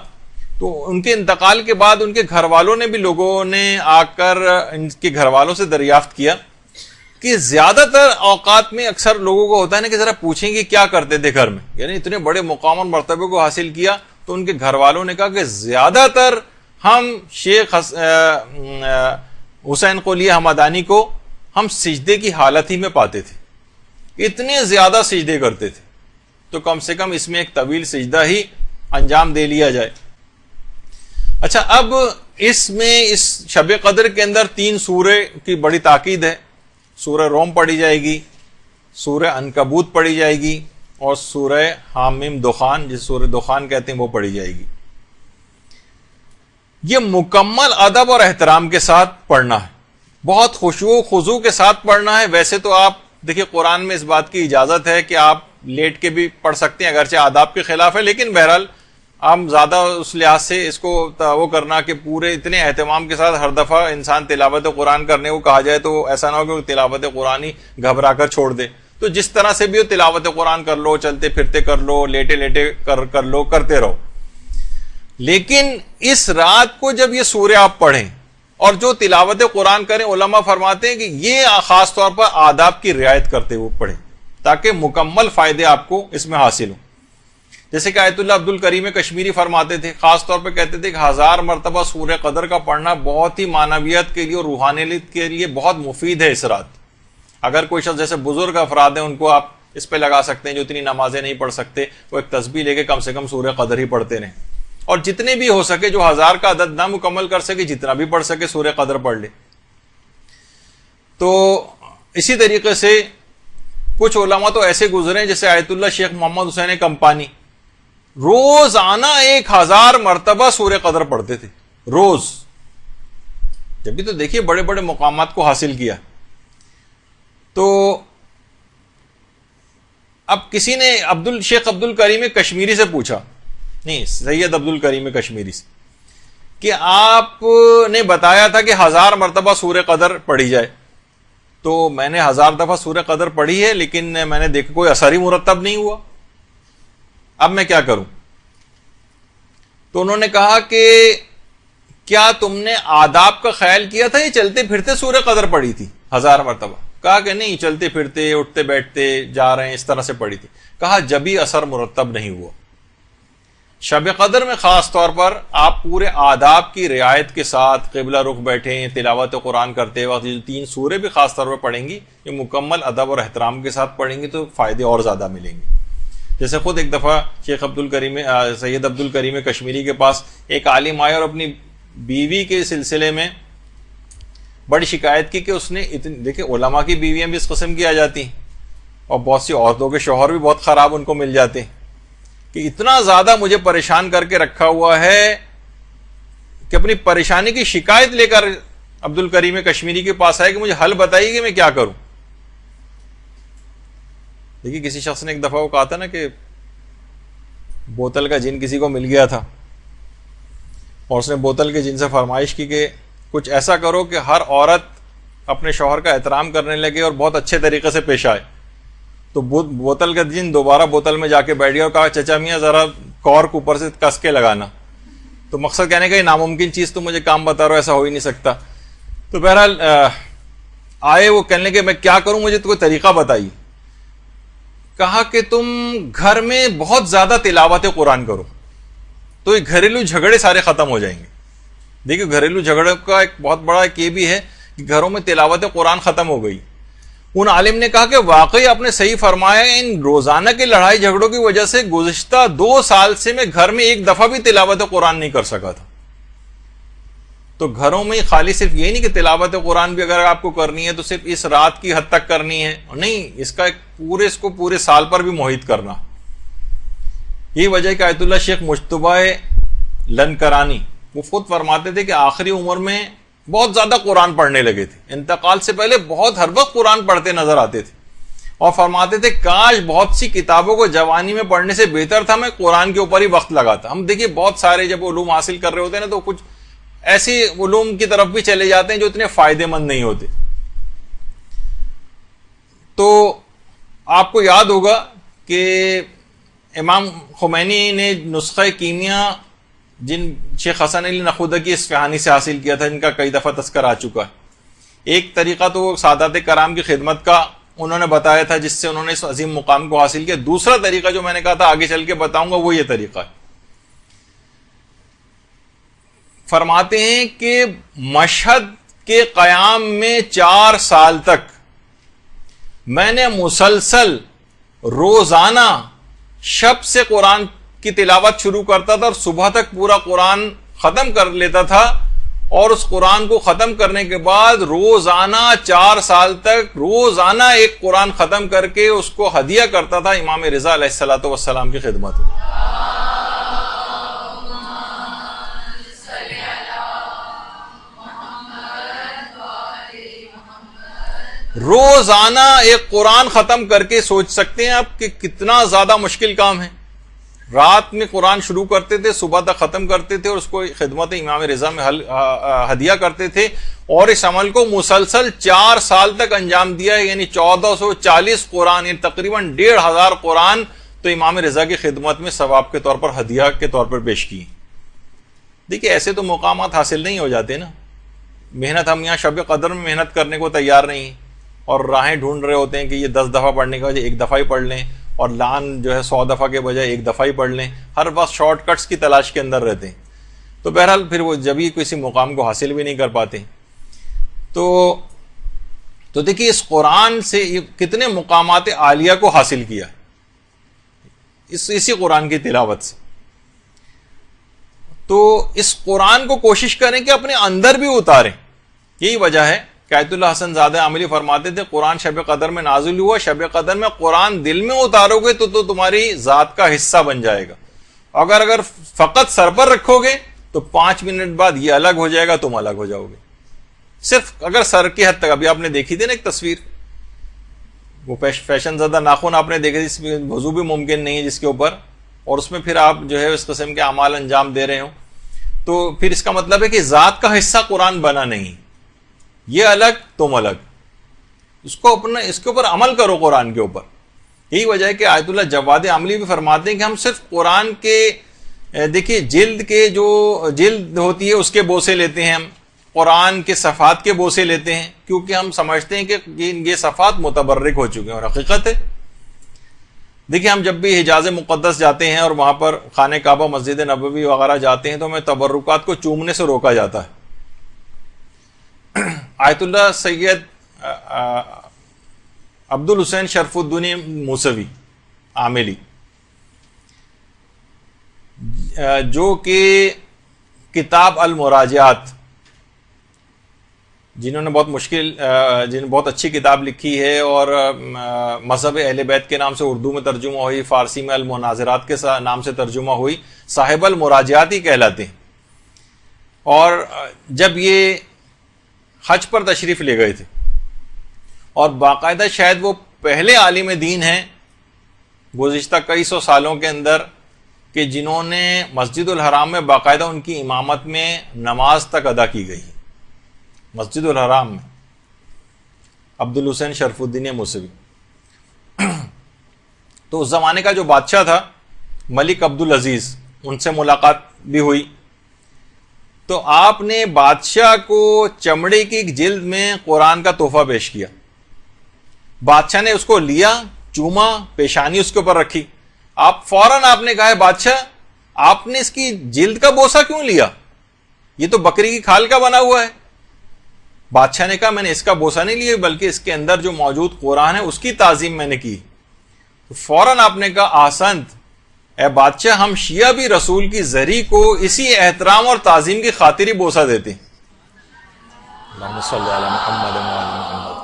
تو ان کے انتقال کے بعد ان کے گھر والوں نے بھی، لوگوں نے آ کر ان کے گھر والوں سے دریافت کیا کہ زیادہ تر اوقات میں اکثر لوگوں کو ہوتا ہے نا کہ ذرا پوچھیں گے کیا کرتے تھے گھر میں، یعنی اتنے بڑے مقام اور مرتبے کو حاصل کیا، تو ان کے گھر والوں نے کہا کہ زیادہ تر ہم شیخ حسین قلی حمدانی کو ہم سجدے کی حالت ہی میں پاتے تھے، اتنے زیادہ سجدے کرتے تھے، تو کم سے کم اس میں ایک طویل سجدہ ہی انجام دے لیا جائے۔ اچھا، اب اس میں اس شب قدر کے اندر 3 سورے کی بڑی تاکید ہے۔ سورہ روم پڑھی جائے گی، سورہ عنکبوت پڑھی جائے گی، اور سورہ حامیم دخان، جس سورہ دخان کہتے ہیں، وہ پڑھی جائے گی۔ یہ مکمل ادب اور احترام کے ساتھ پڑھنا ہے، بہت خشوع و خضوع کے ساتھ پڑھنا ہے۔ ویسے تو آپ دیکھیں قرآن میں اس بات کی اجازت ہے کہ آپ لیٹ کے بھی پڑھ سکتے ہیں، اگرچہ آداب کے خلاف ہے، لیکن بہرحال ہم زیادہ اس لحاظ سے اس کو وہ کرنا کہ پورے اتنے اہتمام کے ساتھ ہر دفعہ انسان تلاوت قرآن کرنے کو کہا جائے تو ایسا نہ ہو کہ تلاوت قرآن ہی گھبرا کر چھوڑ دے۔ تو جس طرح سے بھی ہو تلاوت قرآن کر لو، چلتے پھرتے کر لو، لیٹے لیٹے کر لو، کرتے رہو۔ لیکن اس رات کو جب یہ سورہ آپ پڑھیں اور جو تلاوت قرآن کریں، علماء فرماتے ہیں کہ یہ خاص طور پر آداب کی رعایت کرتے ہوئے پڑھیں تاکہ مکمل فائدے آپ کو اس میں حاصل ہوں۔ جیسے کہ آیت اللہ عبد الکریم کشمیری فرماتے تھے، خاص طور پہ کہتے تھے کہ 1000 مرتبہ سورہ قدر کا پڑھنا بہت ہی معنویت کے لیے اور روحانیت کے لیے بہت مفید ہے اس رات۔ اگر کوئی شخص جیسے بزرگ افراد ہیں، ان کو آپ اس پہ لگا سکتے ہیں، جو اتنی نمازیں نہیں پڑھ سکتے، وہ ایک تسبیح لے کے کم سے کم سورہ قدر ہی پڑھتے رہیں، اور جتنے بھی ہو سکے، جو 1000 کا عدد نہ مکمل کر سکے، جتنا بھی پڑھ سکے سورہ قدر پڑھ لے۔ تو اسی طریقے سے کچھ علماء تو ایسے گزرے جیسے آیت اللہ شیخ محمد حسین کمپانی، روزانہ 1000 مرتبہ سورہ قدر پڑھتے تھے روز۔ جب بھی تو دیکھیے بڑے بڑے مقامات کو حاصل کیا۔ تو اب کسی نے شیخ عبد الکریم کشمیری سے پوچھا، نہیں سید عبد الکریم کشمیری سے، کہ آپ نے بتایا تھا کہ 1000 مرتبہ سورہ قدر پڑھی جائے، تو میں نے 1000 دفعہ سورہ قدر پڑھی ہے، لیکن میں نے دیکھا کوئی اثر ہی مرتب نہیں ہوا، اب میں کیا کروں؟ تو انہوں نے کہا کہ کیا تم نے آداب کا خیال کیا تھا، یہ چلتے پھرتے سورہ قدر پڑھی تھی 1000 مرتبہ؟ کہا کہ نہیں، چلتے پھرتے اٹھتے بیٹھتے جا رہے ہیں اس طرح سے پڑھی تھی۔ کہا جبھی اثر مرتب نہیں ہوا۔ شب قدر میں خاص طور پر آپ پورے آداب کی رعایت کے ساتھ قبلہ رخ بیٹھیں، تلاوت قرآن کرتے وقت یہ 3 سورے بھی خاص طور پر پڑھیں گی، یہ مکمل ادب اور احترام کے ساتھ پڑھیں گی تو فائدے اور زیادہ ملیں گے۔ جیسے خود ایک دفعہ شیخ سید عبد الکریم کشمیری کے پاس ایک عالم آئے اور اپنی بیوی کے سلسلے میں بڑی شکایت کی کہ اس نے دیکھیں علماء کی بیویاں بھی اس قسم کی آ جاتی ہیں، اور بہت سی عورتوں کے شوہر بھی بہت خراب ان کو مل جاتے ہیں، کہ اتنا زیادہ مجھے پریشان کر کے رکھا ہوا ہے کہ اپنی پریشانی کی شکایت لے کر عبد الکریم کشمیری کے پاس آئے کہ مجھے حل بتائیے کہ میں کیا کروں۔ دیکھیے کسی شخص نے ایک دفعہ وہ کہا تھا نا کہ بوتل کا جن کسی کو مل گیا تھا، اور اس نے بوتل کے جن سے فرمائش کی کہ کچھ ایسا کرو کہ ہر عورت اپنے شوہر کا احترام کرنے لگے اور بہت اچھے طریقے سے پیش آئے۔ تو بوتل کا جن دوبارہ بوتل میں جا کے بیٹھ گیا اور کہا چچا میاں ذرا کارک اوپر سے کس کے لگانا۔ تو مقصد کہنے کا یہ ناممکن چیز تو مجھے کام بتا رہا ہو، ایسا ہو ہی نہیں سکتا۔ تو بہرحال آئے وہ کہنے لگے میں کیا کروں، مجھے تو کوئی طریقہ بتائیے۔ کہا کہ تم گھر میں بہت زیادہ تلاوت قرآن کرو تو یہ گھریلو جھگڑے سارے ختم ہو جائیں گے۔ دیکھیے گھریلو جھگڑے کا ایک بہت بڑا ایک یہ بھی ہے کہ گھروں میں تلاوت قرآن ختم ہو گئی۔ ان عالم نے کہا کہ واقعی آپ نے صحیح فرمایا، ان روزانہ کے لڑائی جھگڑوں کی وجہ سے گزشتہ 2 سال سے میں گھر میں ایک دفعہ بھی تلاوت قرآن نہیں کر سکا تھا۔ تو گھروں میں خالی صرف یہ نہیں کہ تلاوت قرآن بھی اگر آپ کو کرنی ہے تو صرف اس رات کی حد تک کرنی ہے، نہیں، اس کا اس کو پورے سال پر بھی محیط کرنا۔ یہی وجہ ہے کہ آیت اللہ شیخ مجتبہ لنکرانی وہ خود فرماتے تھے کہ آخری عمر میں بہت زیادہ قرآن پڑھنے لگے تھے، انتقال سے پہلے بہت ہر وقت قرآن پڑھتے نظر آتے تھے، اور فرماتے تھے کاش بہت سی کتابوں کو جوانی میں پڑھنے سے بہتر تھا میں قرآن کے اوپر ہی وقت لگاتا۔ ہم دیکھیے بہت سارے جب علوم حاصل کر رہے ہوتے ہیں نا تو کچھ ایسی علوم کی طرف بھی چلے جاتے ہیں جو اتنے فائدے مند نہیں ہوتے۔ تو آپ کو یاد ہوگا کہ امام خمینی نے نسخہ کیمیا جن شیخ حسن علی نخودکی اصفہانی سے حاصل کیا تھا، جن کا کئی دفعہ تذکر آ چکا ہے۔ ایک طریقہ تو وہ سادات کرام کی خدمت کا انہوں نے بتایا تھا جس سے انہوں نے اس عظیم مقام کو حاصل کیا۔ دوسرا طریقہ جو میں نے کہا تھا آگے چل کے بتاؤں گا وہ یہ طریقہ ہے۔ فرماتے ہیں کہ مشہد کے قیام میں 4 سال تک میں نے مسلسل روزانہ شب سے قرآن کی تلاوت شروع کرتا تھا اور صبح تک پورا قرآن ختم کر لیتا تھا، اور اس قرآن کو ختم کرنے کے بعد روزانہ 4 سال تک روزانہ ایک قرآن ختم کر کے اس کو ہدیہ کرتا تھا امام رضا علیہ الصلوۃ والسلام کی خدمت میں۔ روزانہ ایک قرآن ختم کر کے سوچ سکتے ہیں آپ کہ کتنا زیادہ مشکل کام ہے۔ رات میں قرآن شروع کرتے تھے، صبح تک ختم کرتے تھے اور اس کو خدمت امام رضا میں ہدیہ کرتے تھے، اور اس عمل کو مسلسل 4 سال تک انجام دیا ہے، یعنی 1440 قرآن، یعنی تقریباً 1500 قرآن تو امام رضا کی خدمت میں ثواب کے طور پر ہدیہ کے طور پر پیش کی۔ دیکھیے ایسے تو مقامات حاصل نہیں ہو جاتے نا، محنت ہم یہاں شب قدر میں محنت کرنے کو تیار نہیں ہیں، اور راہیں ڈھونڈ رہے ہوتے ہیں کہ یہ 10 دفعہ پڑھنے کے بجائے 1 دفعہ ہی پڑھ لیں، اور لان جو ہے 100 دفعہ کے بجائے 1 دفعہ ہی پڑھ لیں، ہر وقت شارٹ کٹس کی تلاش کے اندر رہتے ہیں، تو بہرحال پھر وہ جب ہی کسی مقام کو حاصل بھی نہیں کر پاتے۔ تو دیکھیے اس قرآن سے کتنے مقامات عالیہ کو حاصل کیا اسی قرآن کی تلاوت سے۔ تو اس قرآن کو کوشش کریں کہ اپنے اندر بھی اتاریں۔ یہی وجہ ہے کہ آیت اللہ حسن زادہ عاملی فرماتے تھے قرآن شب قدر میں نازل ہوا، شب قدر میں قرآن دل میں اتارو گے تو تمہاری ذات کا حصہ بن جائے گا، اگر فقط سر پر رکھو گے تو 5 منٹ بعد یہ الگ ہو جائے گا، تم الگ ہو جاؤ گے۔ صرف اگر سر کی حد تک، ابھی آپ نے دیکھی تھی نا ایک تصویر، وہ فیشن زدہ ناخن آپ نے دیکھے جس میں وضو بھی ممکن نہیں ہے جس کے اوپر، اور اس میں پھر آپ جو ہے اس قسم کے اعمال انجام دے رہے ہوں، تو پھر اس کا مطلب ہے کہ ذات کا حصہ قرآن بنا نہیں، یہ الگ تم الگ، اس کے اوپر عمل کرو قرآن کے اوپر۔ یہی وجہ ہے کہ آیت اللہ جواد عاملی بھی فرماتے ہیں کہ ہم صرف قرآن کے دیکھیے جلد ہوتی ہے اس کے بوسے لیتے ہیں، ہم قرآن کے صفحات کے بوسے لیتے ہیں، کیونکہ ہم سمجھتے ہیں کہ یہ صفحات متبرک ہو چکے ہیں، اور حقیقت ہے۔ دیکھیے ہم جب بھی حجاز مقدس جاتے ہیں اور وہاں پر خانہ کعبہ، مسجد نبوی وغیرہ جاتے ہیں تو ہمیں تبرکات کو چومنے سے روکا جاتا ہے۔ آیت اللہ سید عبد الحسین شرف الدین موسوی عاملی، جو کہ کتاب المراجعات جنہوں نے بہت اچھی کتاب لکھی ہے اور مذہب اہل بیت کے نام سے اردو میں ترجمہ ہوئی، فارسی میں المناظرات کے نام سے ترجمہ ہوئی، صاحب المراجعات ہی کہلاتے ہیں۔ اور جب یہ حج پر تشریف لے گئے تھے، اور باقاعدہ شاید وہ پہلے عالم دین ہیں گزشتہ کئی سو سالوں کے اندر کہ جنہوں نے مسجد الحرام میں باقاعدہ ان کی امامت میں نماز تک ادا کی گئی، مسجد الحرام میں، عبدالحسین شرف الدین موسوی۔ تو اس زمانے کا جو بادشاہ تھا ملک عبدالعزیز، ان سے ملاقات بھی ہوئی، تو آپ نے بادشاہ کو چمڑے کی جلد میں قرآن کا تحفہ پیش کیا۔ بادشاہ نے اس کو لیا، چوما، پیشانی اس کے اوپر رکھی۔ فوراً آپ نے کہا ہے بادشاہ آپ نے اس کی جلد کا بوسہ کیوں لیا؟ یہ تو بکری کی کھال کا بنا ہوا ہے۔ بادشاہ نے کہا میں نے اس کا بوسہ نہیں لیا، بلکہ اس کے اندر جو موجود قرآن ہے اس کی تعظیم میں نے کی۔ تو فوراً آپ نے کہا احسنت، اے بادشاہ ہم شیعہ بھی رسول کی زری کو اسی احترام اور تعظیم کی خاطر ہی بوسہ دیتے ہیں۔ اللہم صلی علی محمد و علی محمد۔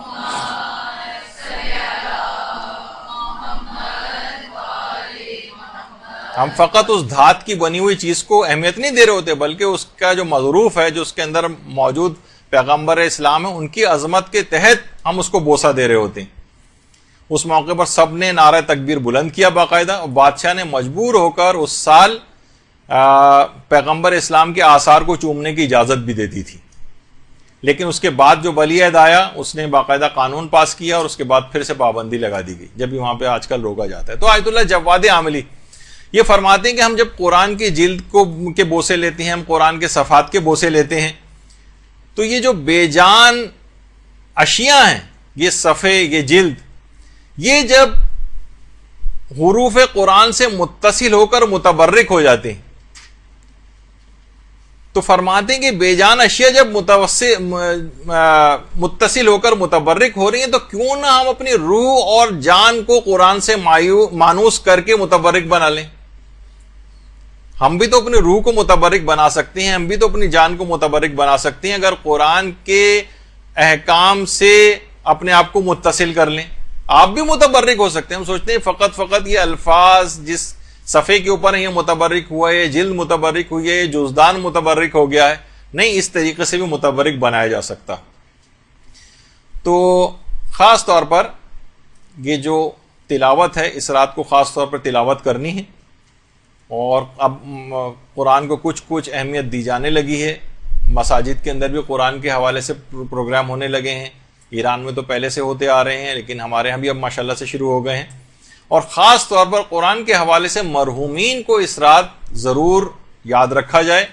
ہم فقط اس دھات کی بنی ہوئی چیز کو اہمیت نہیں دے رہے ہوتے، بلکہ اس کا جو مظروف ہے، جو اس کے اندر موجود پیغمبر اسلام ہے، ان کی عظمت کے تحت ہم اس کو بوسہ دے رہے ہوتے ہیں۔ اس موقع پر سب نے نعرہ تکبیر بلند کیا باقاعدہ، اور بادشاہ نے مجبور ہو کر اس سال پیغمبر اسلام کے آثار کو چومنے کی اجازت بھی دے دی تھی، لیکن اس کے بعد جو ولی عہد آیا اس نے باقاعدہ قانون پاس کیا، اور اس کے بعد پھر سے پابندی لگا دی گئی، جب بھی وہاں پہ آج کل روکا جاتا ہے۔ تو آیت اللہ جواد عاملی یہ فرماتے ہیں کہ ہم جب قرآن کی جلد کے بوسے لیتے ہیں، ہم قرآن کے صفحات کے بوسے لیتے ہیں، تو یہ جو بے جان اشیاء ہیں، یہ صفحے، یہ جلد، یہ جب حروف قرآن سے متصل ہو کر متبرک ہو جاتے ہیں، تو فرماتے ہیں کہ بے جان اشیاء جب متصل ہو کر متبرک ہو رہی ہیں، تو کیوں نہ ہم اپنی روح اور جان کو قرآن سے مانوس کر کے متبرک بنا لیں۔ ہم بھی تو اپنی روح کو متبرک بنا سکتے ہیں، ہم بھی تو اپنی جان کو متبرک بنا سکتے ہیں اگر قرآن کے احکام سے اپنے آپ کو متصل کر لیں۔ آپ بھی متبرک ہو سکتے ہیں۔ ہم سوچتے ہیں فقط یہ الفاظ جس صفحے کے اوپر یہ متبرک ہوا ہے، جلد متبرک ہوئی ہے، جزدان متبرک ہو گیا ہے، نہیں، اس طریقے سے بھی متبرک بنایا جا سکتا۔ تو خاص طور پر یہ جو تلاوت ہے، اس رات کو خاص طور پر تلاوت کرنی ہے، اور اب قرآن کو کچھ اہمیت دی جانے لگی ہے۔ مساجد کے اندر بھی قرآن کے حوالے سے پروگرام ہونے لگے ہیں، ایران میں تو پہلے سے ہوتے آ رہے ہیں، لیکن ہمارے ہاں بھی اب ماشاءاللہ سے شروع ہو گئے ہیں۔ اور خاص طور پر قرآن کے حوالے سے مرحومین کو اس رات ضرور یاد رکھا جائے،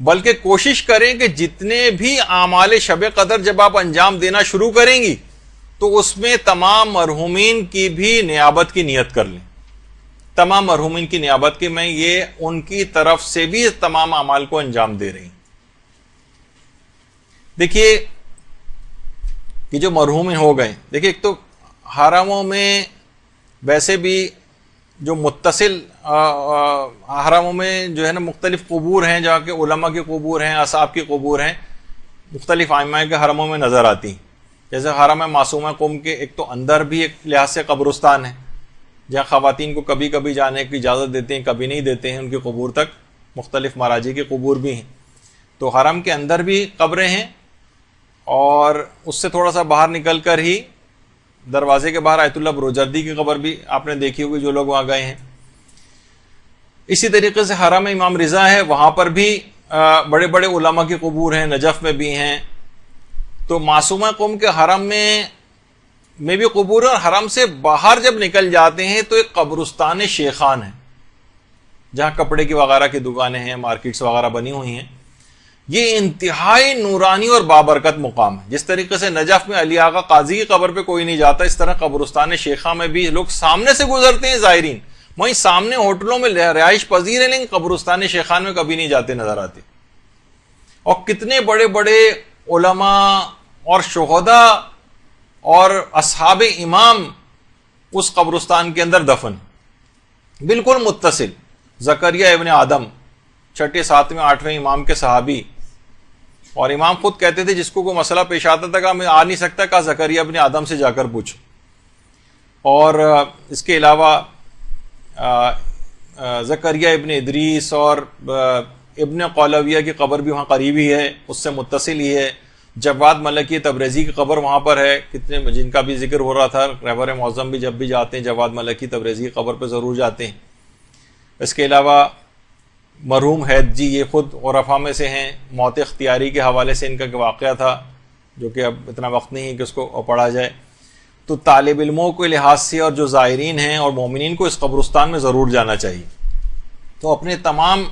بلکہ کوشش کریں کہ جتنے بھی اعمال شب قدر جب آپ انجام دینا شروع کریں گی تو اس میں تمام مرحومین کی بھی نیابت کی نیت کر لیں، تمام مرحومین کی نیابت کی، میں یہ ان کی طرف سے بھی تمام اعمال کو انجام دے رہی ہوں۔ دیکھیے کہ جو مرحوم ہو گئے، دیکھیے ایک تو حرموں میں ویسے بھی جو متصل حرموں میں جو ہے نا مختلف قبور ہیں، جہاں کے علماء کی قبور ہیں، اصحاب کی قبور ہیں، مختلف ائمہ کے حرموں میں نظر آتی ہیں۔ جیسے حرم معصومہ قم کے ایک تو اندر بھی ایک لحاظ سے قبرستان ہے، جہاں خواتین کو کبھی کبھی جانے کی اجازت دیتے ہیں، کبھی نہیں دیتے ہیں، ان کی قبور تک مختلف مراجع کی قبور بھی ہیں۔ تو حرم کے اندر بھی قبریں ہیں، اور اس سے تھوڑا سا باہر نکل کر ہی دروازے کے باہر آیت اللہ بروجردی کی قبر بھی آپ نے دیکھی ہوگی جو لوگ وہاں گئے ہیں۔ اسی طریقے سے حرم امام رضا ہے، وہاں پر بھی بڑے بڑے علماء کی قبور ہیں، نجف میں بھی ہیں۔ تو معصومہ قوم کے حرم میں بھی قبور ہے، اور حرم سے باہر جب نکل جاتے ہیں تو ایک قبرستان شیخان ہے، جہاں کپڑے کی وغیرہ کی دکانیں ہیں، مارکیٹس وغیرہ بنی ہوئی ہیں۔ یہ انتہائی نورانی اور بابرکت مقام ہے۔ جس طریقے سے نجف میں علی آقا قاضی کی قبر پہ کوئی نہیں جاتا، اس طرح قبرستان شیخہ میں بھی لوگ سامنے سے گزرتے ہیں زائرین، وہیں سامنے ہوٹلوں میں رہائش پذیر ہیں، لیکن قبرستان شیخان میں کبھی نہیں جاتے نظر آتے۔ اور کتنے بڑے بڑے علماء اور شہداء اور اصحاب امام اس قبرستان کے اندر دفن، بالکل متصل۔ زکریا ابن آدم، چھٹے 7ویں 8ویں امام کے صحابی، اور امام خود کہتے تھے جس کو کوئی مسئلہ پیش آتا تھا کہ میں آ نہیں سکتا، کہا زکریا ابن آدم سے جا کر پوچھو. اور اس کے علاوہ زکریا ابن ادریس اور ابن قولویہ کی قبر بھی وہاں قریب ہی ہے، اس سے متصل ہی ہے. جواد ملکی تبریزی کی قبر وہاں پر ہے، کتنے جن کا بھی ذکر ہو رہا تھا. رہبر معظم بھی جب بھی جاتے ہیں جواد ملکی تبریزی کی قبر پہ ضرور جاتے ہیں. اس کے علاوہ مرحوم حید جی، یہ خود عرفا میں سے ہیں، موت اختیاری کے حوالے سے ان کا واقعہ تھا جو کہ اب اتنا وقت نہیں ہے کہ اس کو پڑھا جائے. تو طالب علموں کے لحاظ سے اور جو زائرین ہیں اور مومنین کو اس قبرستان میں ضرور جانا چاہیے. تو اپنے تمام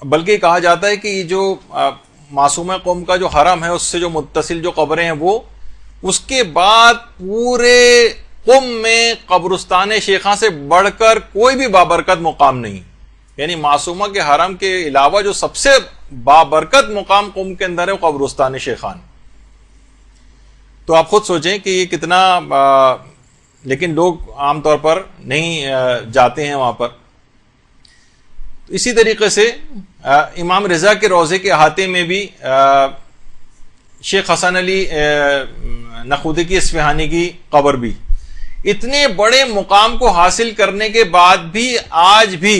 بلکہ کہا جاتا ہے کہ یہ جو معصومہ قوم کا جو حرم ہے اس سے جو متصل جو قبریں ہیں وہ، اس کے بعد پورے قم میں قبرستان شیخاں سے بڑھ کر کوئی بھی بابرکت مقام نہیں. یعنی معصومہ کے حرم کے علاوہ جو سب سے بابرکت مقام قم کے اندر ہے وہ قبرستان شیخان. تو آپ خود سوچیں کہ یہ کتنا لیکن لوگ عام طور پر نہیں جاتے ہیں وہاں پر. اسی طریقے سے امام رضا کے روضے کے احاطے میں بھی شیخ حسن علی نخودکی اصفہانی کی قبر بھی. اتنے بڑے مقام کو حاصل کرنے کے بعد بھی آج بھی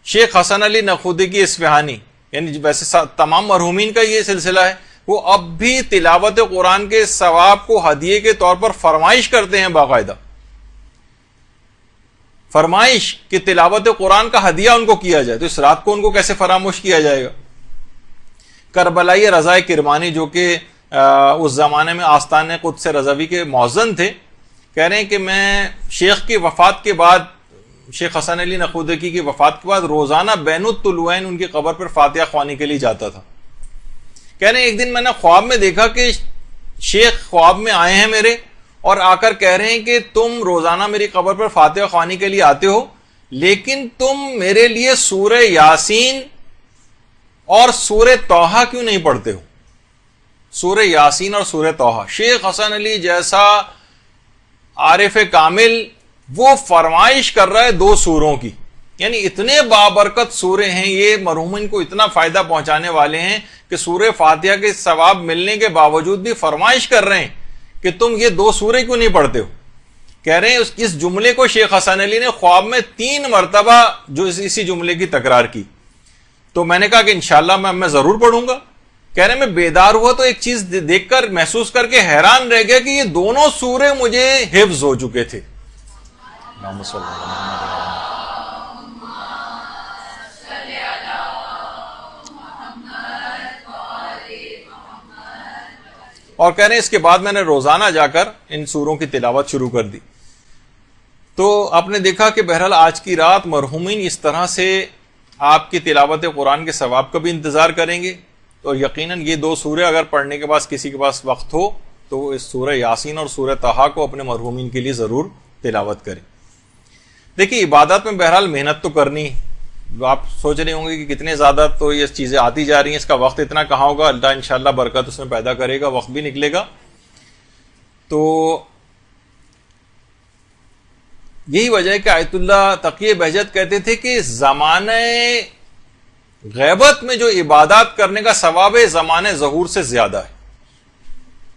شیخ حسن علی نخودکی اصفہانی، یعنی ویسے تمام مرحومین کا یہ سلسلہ ہے، وہ اب بھی تلاوت قرآن کے ثواب کو ہدیے کے طور پر فرمائش کرتے ہیں. باقاعدہ فرمائش کہ تلاوت قرآن کا ہدیہ ان کو کیا جائے. تو اس رات کو ان کو کیسے فراموش کیا جائے گا. کربلائی رضا کرمانی جو کہ اس زمانے میں آستان قدس رضوی کے مؤذن تھے، کہہ رہے ہیں کہ میں شیخ کی وفات کے بعد، شیخ حسن علی نخودکی کی وفات کے بعد روزانہ بین الطلوعین ان کی قبر پر فاتحہ خوانی کے لیے جاتا تھا. کہہ رہے ہیں ایک دن میں نے خواب میں دیکھا کہ شیخ خواب میں آئے ہیں میرے اور آ کر کہہ رہے ہیں کہ تم روزانہ میری قبر پر فاتحہ خوانی کے لیے آتے ہو، لیکن تم میرے لیے سورہ یاسین اور سورہ طٰہٰ کیوں نہیں پڑھتے ہو؟ سورہ یاسین اور سورہ طٰہٰ. شیخ حسن علی جیسا عارف کامل وہ فرمائش کر رہا ہے 2 سوروں کی. یعنی اتنے بابرکت سورے ہیں یہ، مرحومین کو اتنا فائدہ پہنچانے والے ہیں کہ سورہ فاتحہ کے ثواب ملنے کے باوجود بھی فرمائش کر رہے ہیں کہ تم یہ 2 سورے کیوں نہیں پڑھتے ہو. کہہ رہے ہیں اس جملے کو شیخ حسن علی نے خواب میں 3 مرتبہ جو اسی جملے کی تکرار کی. تو میں نے کہا کہ انشاءاللہ میں ضرور پڑھوں گا. کہہ رہے ہیں میں بیدار ہوا تو ایک چیز دیکھ کر محسوس کر کے حیران رہ گیا کہ یہ دونوں سورے مجھے حفظ ہو چکے تھے. اور کہہ رہے ہیں اس کے بعد میں نے روزانہ جا کر ان سوروں کی تلاوت شروع کر دی. تو آپ نے دیکھا کہ بہرحال آج کی رات مرحومین اس طرح سے آپ کی تلاوت قرآن کے ثواب کا بھی انتظار کریں گے. اور یقیناً یہ 2 سورے اگر پڑھنے کے بعد کسی کے پاس وقت ہو تو وہ اس سورہ یاسین اور سورہ طٰہٰ کو اپنے مرحومین کے لیے ضرور تلاوت کریں. دیکھیے عبادت میں بہرحال محنت تو کرنی. آپ سوچ رہے ہوں گے کہ کتنے زیادہ تو یہ چیزیں آتی جا رہی ہیں، اس کا وقت اتنا کہاں ہوگا. اللہ انشاءاللہ برکت اس میں پیدا کرے گا، وقت بھی نکلے گا. تو یہی وجہ ہے کہ آیت اللہ تقی بہجت کہتے تھے کہ زمانہ غیبت میں جو عبادات کرنے کا ثواب ہے زمانہ ظہور سے زیادہ ہے.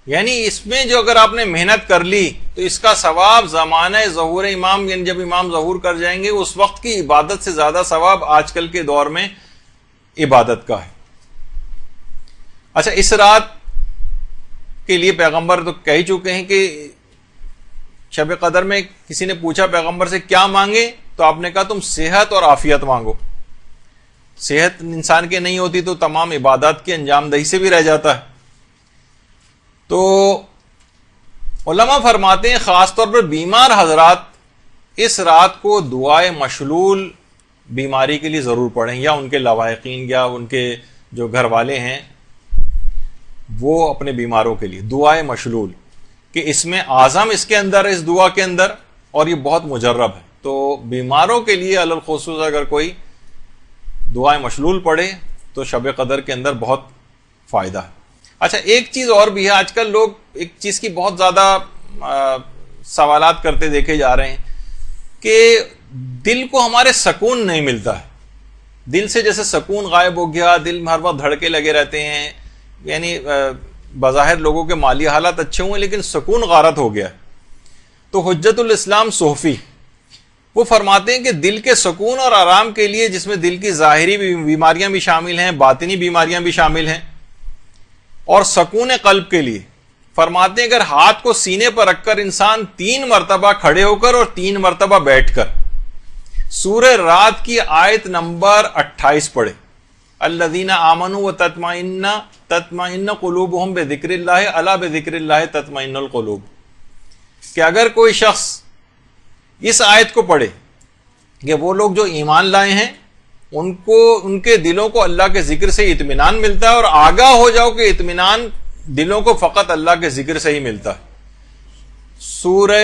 یعنی اس میں جو اگر آپ نے محنت کر لی تو اس کا ثواب زمانہ ظہور امام، یعنی جب امام ظہور کر جائیں گے اس وقت کی عبادت سے زیادہ ثواب آج کل کے دور میں عبادت کا ہے. اچھا، اس رات کے لیے پیغمبر تو کہہ چکے ہیں کہ شب قدر میں کسی نے پوچھا پیغمبر سے کیا مانگے تو آپ نے کہا تم صحت اور عافیت مانگو. صحت انسان کے نہیں ہوتی تو تمام عبادات کی انجام دہی سے بھی رہ جاتا ہے. تو علماء فرماتے ہیں خاص طور پر بیمار حضرات اس رات کو دعائے مشلول بیماری کے لیے ضرور پڑھیں، یا ان کے لواحقین یا ان کے جو گھر والے ہیں وہ اپنے بیماروں کے لیے دعائے مشلول، کہ اس میں اعظم اس کے اندر ہے، اس دعا کے اندر، اور یہ بہت مجرب ہے. تو بیماروں کے لیے علی الخصوص اگر کوئی دعائے مشلول پڑھے تو شب قدر کے اندر بہت فائدہ ہے. اچھا، ایک چیز اور بھی ہے، آج کل لوگ ایک چیز کی بہت زیادہ سوالات کرتے دیکھے جا رہے ہیں کہ دل کو ہمارے سکون نہیں ملتا ہے. دل سے جیسے سکون غائب ہو گیا، دل میں ہر وقت دھڑکے لگے رہتے ہیں، یعنی بظاہر لوگوں کے مالی حالات اچھے ہوئے لیکن سکون غارت ہو گیا. تو حجت الاسلام صوفی وہ فرماتے ہیں کہ دل کے سکون اور آرام کے لیے، جس میں دل کی ظاہری بیماریاں بھی شامل ہیں، باطنی بیماریاں بھی شامل ہیں، اور سکون قلب کے لیے فرماتے ہیں اگر ہاتھ کو سینے پر رکھ کر انسان 3 مرتبہ کھڑے ہو کر اور 3 مرتبہ بیٹھ کر سورہ رات کی آیت نمبر 28 پڑھے، الذین آمنوا وتطمئن قلوبہم بذکر اللہ الا بذکر اللہ تطمئن القلوب، کہ اگر کوئی شخص اس آیت کو پڑھے کہ وہ لوگ جو ایمان لائے ہیں ان کے دلوں کو اللہ کے ذکر سے اطمینان ملتا ہے، اور آگاہ ہو جاؤ کہ اطمینان دلوں کو فقط اللہ کے ذکر سے ہی ملتا ہے. سورہ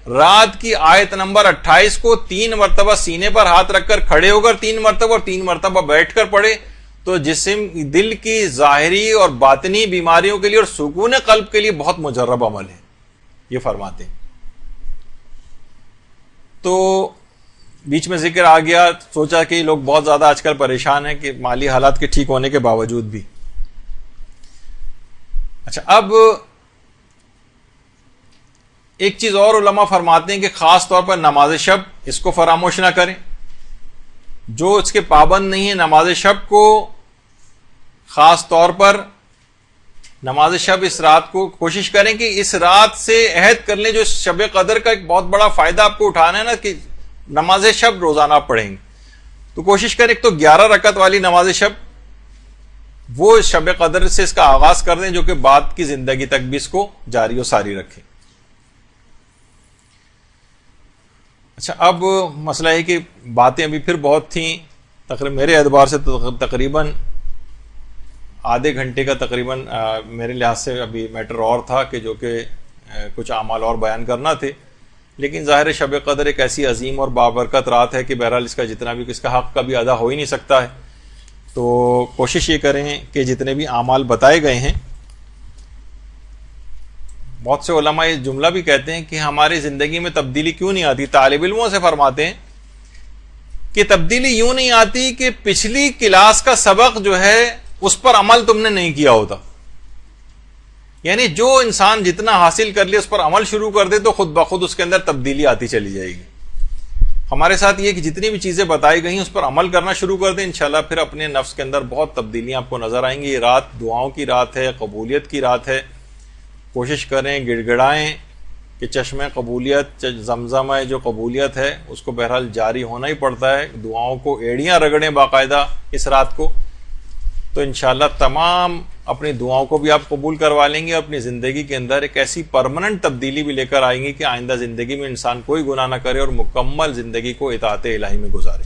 رات کی آیت نمبر 28 کو 3 مرتبہ سینے پر ہاتھ رکھ کر کھڑے ہو کر 3 مرتبہ اور 3 مرتبہ بیٹھ کر پڑھے تو دل کی ظاہری اور باطنی بیماریوں کے لیے اور سکون قلب کے لیے بہت مجرب عمل ہے، یہ فرماتے ہیں. تو بیچ میں ذکر آ گیا، سوچا کہ لوگ بہت زیادہ آج کل پریشان ہیں کہ مالی حالات کے ٹھیک ہونے کے باوجود بھی. اچھا، اب ایک چیز اور علماء فرماتے ہیں کہ خاص طور پر نماز شب اس کو فراموش نہ کریں. جو اس کے پابند نہیں ہے نماز شب کو، خاص طور پر نماز شب اس رات کو کوشش کریں کہ اس رات سے عہد کر لیں. جو شب قدر کا ایک بہت بڑا فائدہ آپ کو اٹھانا ہے نا کہ نماز شب روزانہ آپ پڑھیں گے، تو کوشش کریں ایک تو 11 رکعت والی نماز شب، وہ شب قدر سے اس کا آغاز کر دیں، جو کہ بعد کی زندگی تک بھی اس کو جاری و ساری رکھیں. اچھا، اب مسئلہ ہے کہ باتیں ابھی پھر بہت تھیں، تقریباً میرے اعتبار سے تقریباً آدھے گھنٹے کا تقریباً میرے لحاظ سے ابھی میٹر اور تھا کہ جو کہ کچھ اعمال اور بیان کرنا تھے، لیکن ظاہر شب قدر ایک ایسی عظیم اور بابرکت رات ہے کہ بہرحال اس کا جتنا بھی اس کا حق کبھی ادا ہو ہی نہیں سکتا ہے. تو کوشش یہ کریں کہ جتنے بھی اعمال بتائے گئے ہیں، بہت سے علماء یہ جملہ بھی کہتے ہیں کہ ہماری زندگی میں تبدیلی کیوں نہیں آتی. طالب علموں سے فرماتے ہیں کہ تبدیلی یوں نہیں آتی کہ پچھلی کلاس کا سبق جو ہے اس پر عمل تم نے نہیں کیا ہوتا. یعنی جو انسان جتنا حاصل کر لے اس پر عمل شروع کر دے تو خود بخود اس کے اندر تبدیلی آتی چلی جائے گی. ہمارے ساتھ یہ کہ جتنی بھی چیزیں بتائی گئی ہیں اس پر عمل کرنا شروع کر دیں، انشاءاللہ پھر اپنے نفس کے اندر بہت تبدیلیاں آپ کو نظر آئیں گی. یہ رات دعاؤں کی رات ہے، قبولیت کی رات ہے. کوشش کریں، گڑ گڑائیں کہ چشمے قبولیت، زمزم ہے جو قبولیت ہے اس کو بہرحال جاری ہونا ہی پڑتا ہے. دعاؤں کو ایڑیاں رگڑیں باقاعدہ اس رات کو، تو انشاءاللہ تمام اپنی دعاؤں کو بھی آپ قبول کروا لیں گے، اپنی زندگی کے اندر ایک ایسی پرماننٹ تبدیلی بھی لے کر آئیں گے کہ آئندہ زندگی میں انسان کوئی گناہ نہ کرے اور مکمل زندگی کو اطاعت الہی میں گزارے.